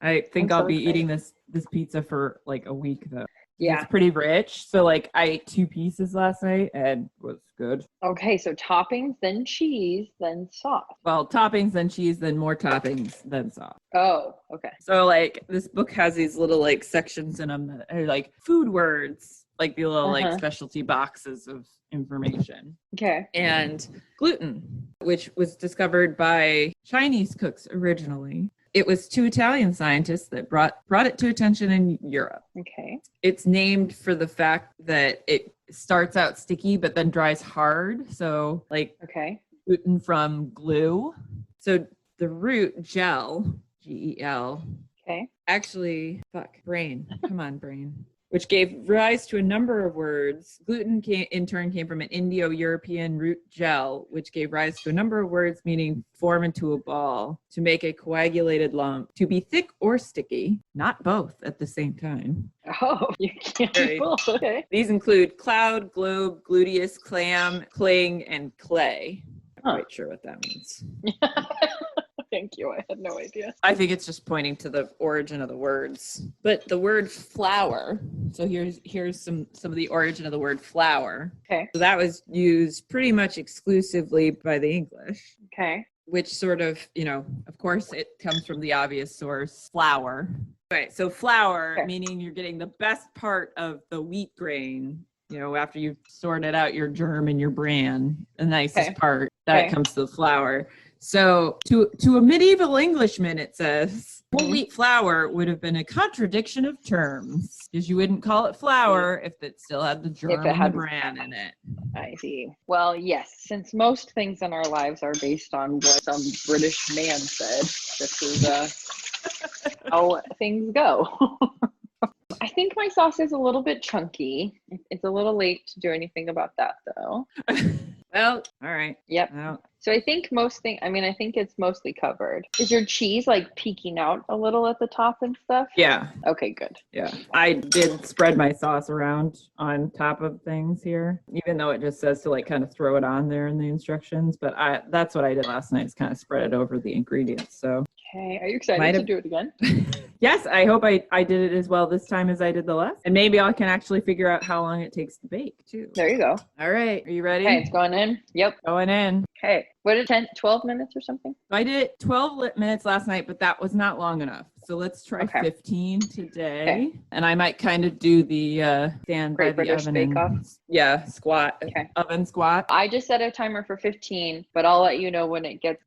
[SPEAKER 3] I think I'll be eating this pizza for like a week though.
[SPEAKER 2] Yeah.
[SPEAKER 3] It's pretty rich. So like I ate 2 pieces last night and it was good.
[SPEAKER 2] Okay, so toppings, then cheese, then sauce.
[SPEAKER 3] Well, toppings, then cheese, then more toppings, then sauce.
[SPEAKER 2] Oh, okay.
[SPEAKER 3] So like this book has these little like sections in them that are like food words, like the little like specialty boxes of information.
[SPEAKER 2] Okay.
[SPEAKER 3] And gluten, which was discovered by Chinese cooks originally. It was 2 Italian scientists that brought it to attention in Europe.
[SPEAKER 2] Okay.
[SPEAKER 3] It's named for the fact that it starts out sticky but then dries hard. So like gluten from glue. So the root gel, GEL.
[SPEAKER 2] Okay.
[SPEAKER 3] Actually, brain. Come on, brain. Which gave rise to a number of words. Gluten in turn came from an Indo-European root gel, which gave rise to a number of words meaning form into a ball, to make a coagulated lump, to be thick or sticky, not both at the same time.
[SPEAKER 2] Oh, you can't do both. Okay.
[SPEAKER 3] These include cloud, globe, gluteus, clam, cling, and clay. I'm not quite sure what that means.
[SPEAKER 2] Thank you. I had no idea.
[SPEAKER 3] I think it's just pointing to the origin of the words. But the word flour, so here's some of the origin of the word flour.
[SPEAKER 2] Okay.
[SPEAKER 3] So that was used pretty much exclusively by the English.
[SPEAKER 2] Okay.
[SPEAKER 3] Which sort of, of course it comes from the obvious source, flour. Right. So flour, meaning you're getting the best part of the wheat grain, after you've sorted out your germ and your bran, the nicest part, that comes to the flour. So to a medieval Englishman, it says, whole wheat flour would have been a contradiction of terms because you wouldn't call it flour if it still had the germ and the bran in it.
[SPEAKER 2] I see. Well, yes, since most things in our lives are based on what some British man said, this is how things go. I think my sauce is a little bit chunky. It's a little late to do anything about that, though.
[SPEAKER 3] Well, all right.
[SPEAKER 2] Yep. So I think I think it's mostly covered. Is your cheese like peeking out a little at the top and stuff?
[SPEAKER 3] Yeah.
[SPEAKER 2] Okay, good.
[SPEAKER 3] Yeah. I did spread my sauce around on top of things here, even though it just says to like kind of throw it on there in the instructions. But that's what I did last night, is kind of spread it over the ingredients. So.
[SPEAKER 2] Okay. Are you excited to do it again?
[SPEAKER 3] Yes, I hope I did it as well this time as I did the last. And maybe I can actually figure out how long it takes to bake too.
[SPEAKER 2] There you go.
[SPEAKER 3] All right. Are you ready?
[SPEAKER 2] Okay, it's going in. Yep.
[SPEAKER 3] Going in.
[SPEAKER 2] Okay. What is 12 minutes or something?
[SPEAKER 3] I did 12 minutes last night, but that was not long enough. So let's try 15 today. Okay. And I might kind of do the stand
[SPEAKER 2] Great
[SPEAKER 3] by the
[SPEAKER 2] British
[SPEAKER 3] oven.
[SPEAKER 2] Bake Off?
[SPEAKER 3] Yeah, squat.
[SPEAKER 2] Okay.
[SPEAKER 3] Oven squat.
[SPEAKER 2] I just set a timer for 15, but I'll let you know when it gets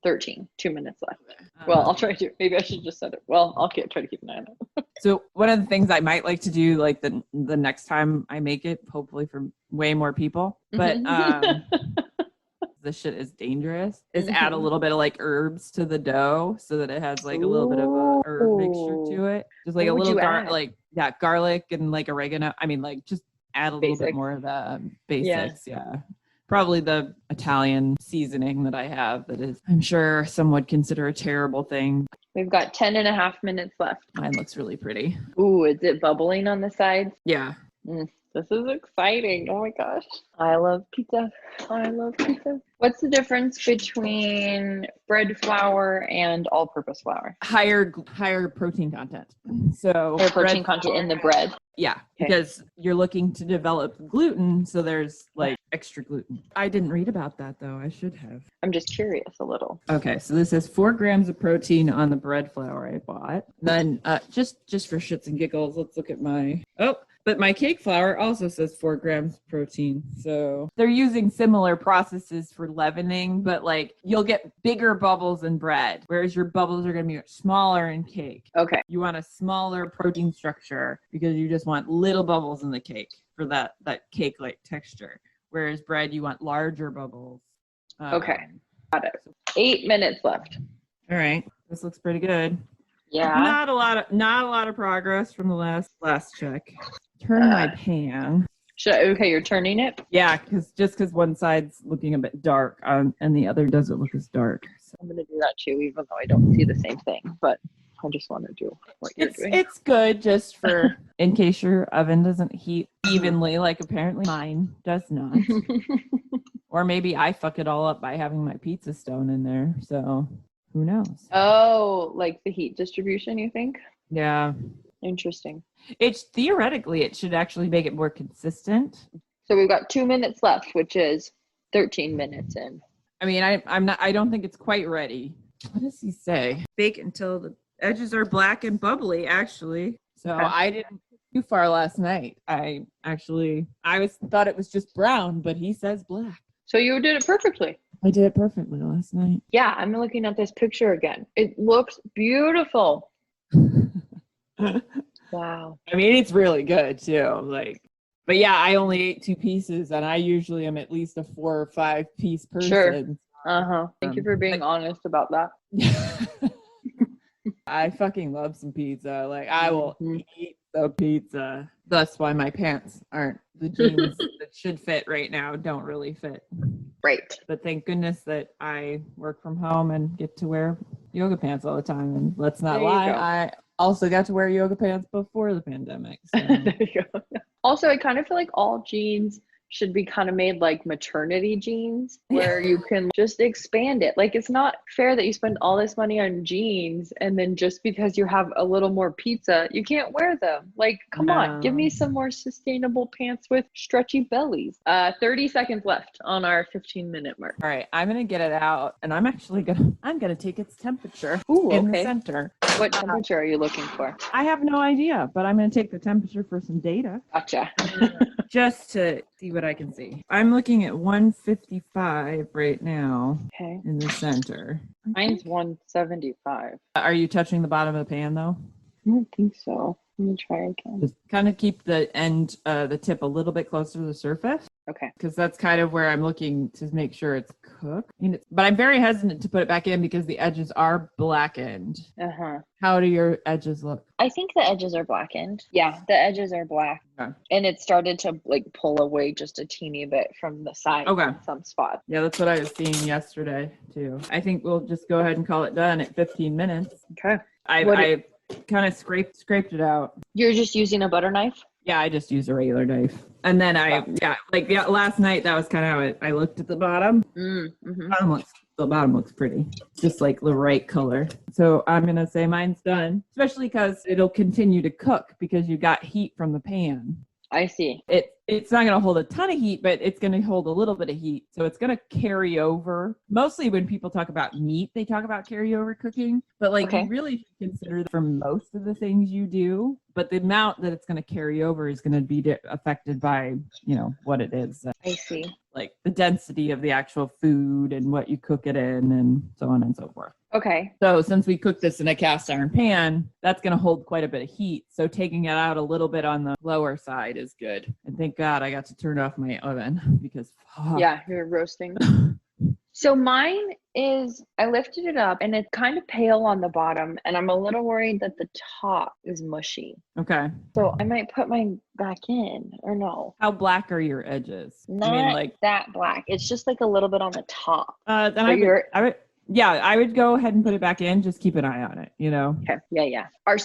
[SPEAKER 2] 13. 2 minutes left. Well, I'll try to. Maybe I should just set it. Well, I'll try to keep an eye on it.
[SPEAKER 3] So one of the things I might like to do, like the next time I make it, hopefully for way more people, but this shit is dangerous, is add a little bit of like herbs to the dough so that it has like a little bit of a herb mixture to it. Just like a little garlic and like oregano. I mean, like just add a little bit more of the basics. Yeah. Probably the Italian seasoning that I have that is, I'm sure some would consider a terrible thing.
[SPEAKER 2] We've got 10 and a half minutes left.
[SPEAKER 3] Mine looks really pretty.
[SPEAKER 2] Ooh, is it bubbling on the sides?
[SPEAKER 3] Yeah.
[SPEAKER 2] This is exciting. Oh my gosh. I love pizza. What's the difference between bread flour and all-purpose flour?
[SPEAKER 3] Higher protein content. So
[SPEAKER 2] higher protein content in the bread.
[SPEAKER 3] Yeah, because you're looking to develop gluten, so there's like extra gluten. I didn't read about that though. I should have.
[SPEAKER 2] I'm just curious a little.
[SPEAKER 3] Okay, so this has 4 grams of protein on the bread flour I bought. Then just for shits and giggles, let's look at but my cake flour also says 4 grams of protein. So they're using similar processes for leavening, but like you'll get bigger bubbles in bread, whereas your bubbles are going to be much smaller in cake.
[SPEAKER 2] Okay.
[SPEAKER 3] You want a smaller protein structure because you just want little bubbles in the cake for that cake-like texture. Whereas bread, you want larger bubbles.
[SPEAKER 2] Okay. Got it. 8 minutes left.
[SPEAKER 3] All right. This looks pretty good.
[SPEAKER 2] Yeah.
[SPEAKER 3] Not a lot of progress from the last check. Turn my pan.
[SPEAKER 2] Okay, you're turning it?
[SPEAKER 3] Yeah, because one side's looking a bit dark and the other doesn't look as dark. So.
[SPEAKER 2] I'm gonna do that too, even though I don't see the same thing. But I just want to do what you're doing.
[SPEAKER 3] It's good just for in case your oven doesn't heat evenly, like apparently mine does not. Or maybe I fuck it all up by having my pizza stone in there. So who knows?
[SPEAKER 2] Oh, like the heat distribution, you think?
[SPEAKER 3] Yeah.
[SPEAKER 2] Interesting.
[SPEAKER 3] It's theoretically it should actually make it more consistent.
[SPEAKER 2] So we've got 2 minutes left, which is 13 minutes in.
[SPEAKER 3] I mean, I don't think it's quite ready. What does he say? Bake until the edges are black and bubbly, actually. So okay. I didn't go too far last night. I thought it was just brown, but he says black.
[SPEAKER 2] So you did it perfectly.
[SPEAKER 3] I did it perfectly last night.
[SPEAKER 2] Yeah, I'm looking at this picture again. It looks beautiful. Wow. I
[SPEAKER 3] mean, it's really good too. But yeah, I only ate 2 pieces, and I usually am at least a 4 or 5 piece person.
[SPEAKER 2] Sure. Thank you for being honest about that.
[SPEAKER 3] I fucking love some pizza. I will eat the pizza. That's why my pants aren't the jeans that should fit right now don't really fit.
[SPEAKER 2] Right.
[SPEAKER 3] But thank goodness that I work from home and get to wear yoga pants all the time. And let's not lie, I also got to wear yoga pants before the pandemic. So.
[SPEAKER 2] There you go. Also, I kind of feel like all jeans should be kind of made like maternity jeans where you can just expand it. It's not fair that you spend all this money on jeans and then just because you have a little more pizza, you can't wear them. Come on, give me some more sustainable pants with stretchy bellies. 30 seconds left on our 15-minute mark.
[SPEAKER 3] All right, I'm gonna get it out and I'm gonna take its temperature in the center.
[SPEAKER 2] What temperature are you looking for?
[SPEAKER 3] I have no idea, but I'm gonna take the temperature for some data.
[SPEAKER 2] Gotcha.
[SPEAKER 3] Just to see what I can see. I'm looking at 155 right now in the center.
[SPEAKER 2] Mine's 175.
[SPEAKER 3] Are you touching the bottom of the pan though?
[SPEAKER 2] I don't think so. Let me try again.
[SPEAKER 3] Just kind of keep the end, the tip a little bit closer to the surface.
[SPEAKER 2] Okay.
[SPEAKER 3] Because that's kind of where I'm looking to make sure it's cooked. But I'm very hesitant to put it back in because the edges are blackened. How do your edges look?
[SPEAKER 2] I think the edges are blackened. Yeah, the edges are black. Okay. And it started to pull away just a teeny bit from the side in some spots.
[SPEAKER 3] Yeah, that's what I was seeing yesterday too. I think we'll just go ahead and call it done at 15 minutes.
[SPEAKER 2] Okay.
[SPEAKER 3] I kind of scraped it out.
[SPEAKER 2] You're just using a butter knife?
[SPEAKER 3] Yeah, I just use a regular knife. And then last night, that was kind of how I looked at the bottom. The bottom looks pretty, just the right color. So I'm going to say mine's done, especially because it'll continue to cook because you got heat from the pan.
[SPEAKER 2] I see.
[SPEAKER 3] It's not going to hold a ton of heat, but it's going to hold a little bit of heat. So it's going to carry over. Mostly when people talk about meat, they talk about carryover cooking. But you really should consider that for most of the things you do. But the amount that it's going to carry over is going to be affected by, what it is.
[SPEAKER 2] I see.
[SPEAKER 3] The density of the actual food and what you cook it in and so on and so forth.
[SPEAKER 2] Okay.
[SPEAKER 3] So since we cook this in a cast iron pan, that's going to hold quite a bit of heat. So taking it out a little bit on the lower side is good. And thank God I got to turn off my oven because
[SPEAKER 2] yeah, you're roasting. So mine is, I lifted it up and it's kind of pale on the bottom and I'm a little worried that the top is mushy.
[SPEAKER 3] Okay.
[SPEAKER 2] So I might put mine back in or no.
[SPEAKER 3] How black are your edges?
[SPEAKER 2] Not that black. It's just a little bit on the top.
[SPEAKER 3] Then I would go ahead and put it back in. Just keep an eye on it,
[SPEAKER 2] Okay. Yeah. Are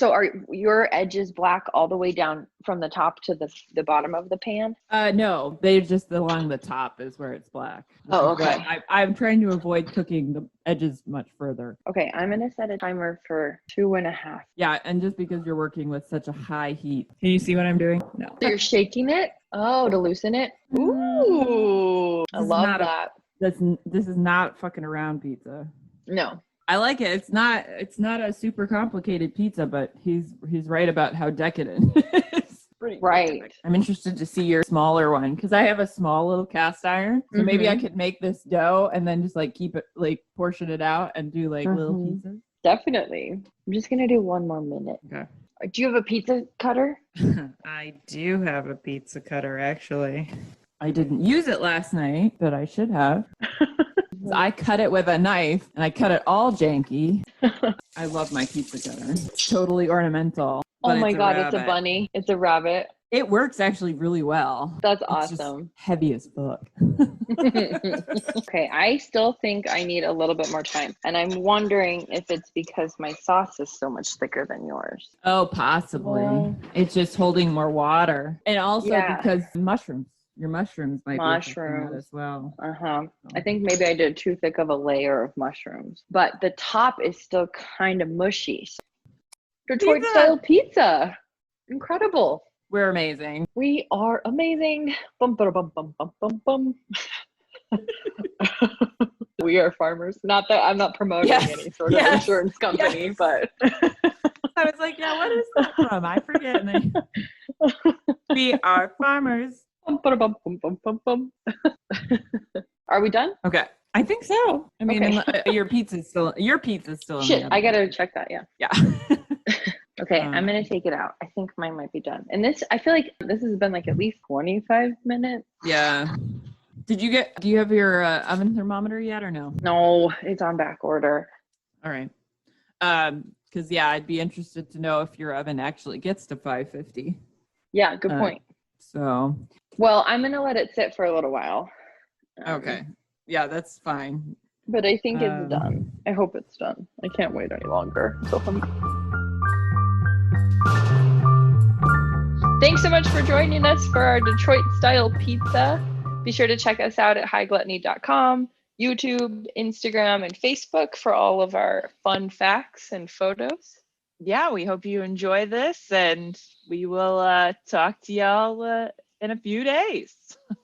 [SPEAKER 2] your edges black all the way down from the top to the bottom of the pan?
[SPEAKER 3] No, they're just along the top is where it's black.
[SPEAKER 2] Oh, okay.
[SPEAKER 3] I'm trying to avoid cooking the edges much further.
[SPEAKER 2] Okay, I'm gonna set a timer for 2.5.
[SPEAKER 3] Yeah, and just because you're working with such a high heat. Can you see what I'm doing? No.
[SPEAKER 2] So you're shaking it? Oh, to loosen it? Ooh, I love that.
[SPEAKER 3] This is not fucking around pizza.
[SPEAKER 2] No.
[SPEAKER 3] I like it. It's not a super complicated pizza, but he's right about how decadent it is.
[SPEAKER 2] Right.
[SPEAKER 3] I'm interested to see your smaller one because I have a small little cast iron. So maybe I could make this dough and then just keep it portion it out and do little pieces.
[SPEAKER 2] Definitely. I'm just gonna do 1 more minute.
[SPEAKER 3] Okay.
[SPEAKER 2] Do you have a pizza cutter?
[SPEAKER 3] I do have a pizza cutter actually. I didn't use it last night, but I should have. I cut it with a knife and I cut it all janky. I love my pizza cutter. It's totally ornamental.
[SPEAKER 2] Oh
[SPEAKER 3] but
[SPEAKER 2] my
[SPEAKER 3] it's a
[SPEAKER 2] God, it's a
[SPEAKER 3] rabbit.
[SPEAKER 2] bunny. It's a rabbit.
[SPEAKER 3] It works actually really well.
[SPEAKER 2] That's
[SPEAKER 3] It's just
[SPEAKER 2] awesome.
[SPEAKER 3] heavy as fuck.
[SPEAKER 2] Okay, I still think I need a little bit more time. And I'm wondering if it's because my sauce is so much thicker than yours.
[SPEAKER 3] Oh, possibly.
[SPEAKER 2] Well,
[SPEAKER 3] It's just holding more water. And also
[SPEAKER 2] Yeah.
[SPEAKER 3] because your mushrooms might be affecting that
[SPEAKER 2] Mushrooms.
[SPEAKER 3] as well.
[SPEAKER 2] I think maybe I did too thick of a layer of mushrooms, but the top is still kind of mushy. Detroit style pizza. Incredible.
[SPEAKER 3] We're amazing.
[SPEAKER 2] We are amazing. Bum, bum, bum, bum, bum, bum, bum. We are farmers. Not that I'm not promoting any sort of insurance company, but
[SPEAKER 3] I was like, yeah, what is that from? I forget. And then we are farmers.
[SPEAKER 2] Bum, bum, bum, bum, bum, bum. Are we done?
[SPEAKER 3] Okay. I think so. I mean,
[SPEAKER 2] Okay.
[SPEAKER 3] your pizza's still in
[SPEAKER 2] Shit,
[SPEAKER 3] the
[SPEAKER 2] I
[SPEAKER 3] oven.
[SPEAKER 2] gotta check that. Yeah.
[SPEAKER 3] Yeah.
[SPEAKER 2] Okay, I'm gonna take it out. I think mine might be done. And this, I feel like this has been like at least 25 minutes.
[SPEAKER 3] Yeah. Do you have your oven thermometer yet or no?
[SPEAKER 2] No, it's on back order.
[SPEAKER 3] All right. Because I'd be interested to know if your oven actually gets to 550.
[SPEAKER 2] Yeah, good point.
[SPEAKER 3] So.
[SPEAKER 2] Well, I'm gonna let it sit for a little while.
[SPEAKER 3] Okay. Yeah, that's fine.
[SPEAKER 2] But I think it's done. I hope it's done. I can't wait any longer. So Thanks so much for joining us for our Detroit style pizza. Be sure to check us out at HighGluttony.com, YouTube, Instagram, and Facebook for all of our fun facts and photos.
[SPEAKER 1] Yeah, we hope you enjoy this, and we will talk to y'all in a few days.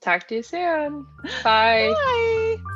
[SPEAKER 2] Talk to you soon. Bye.
[SPEAKER 1] Bye.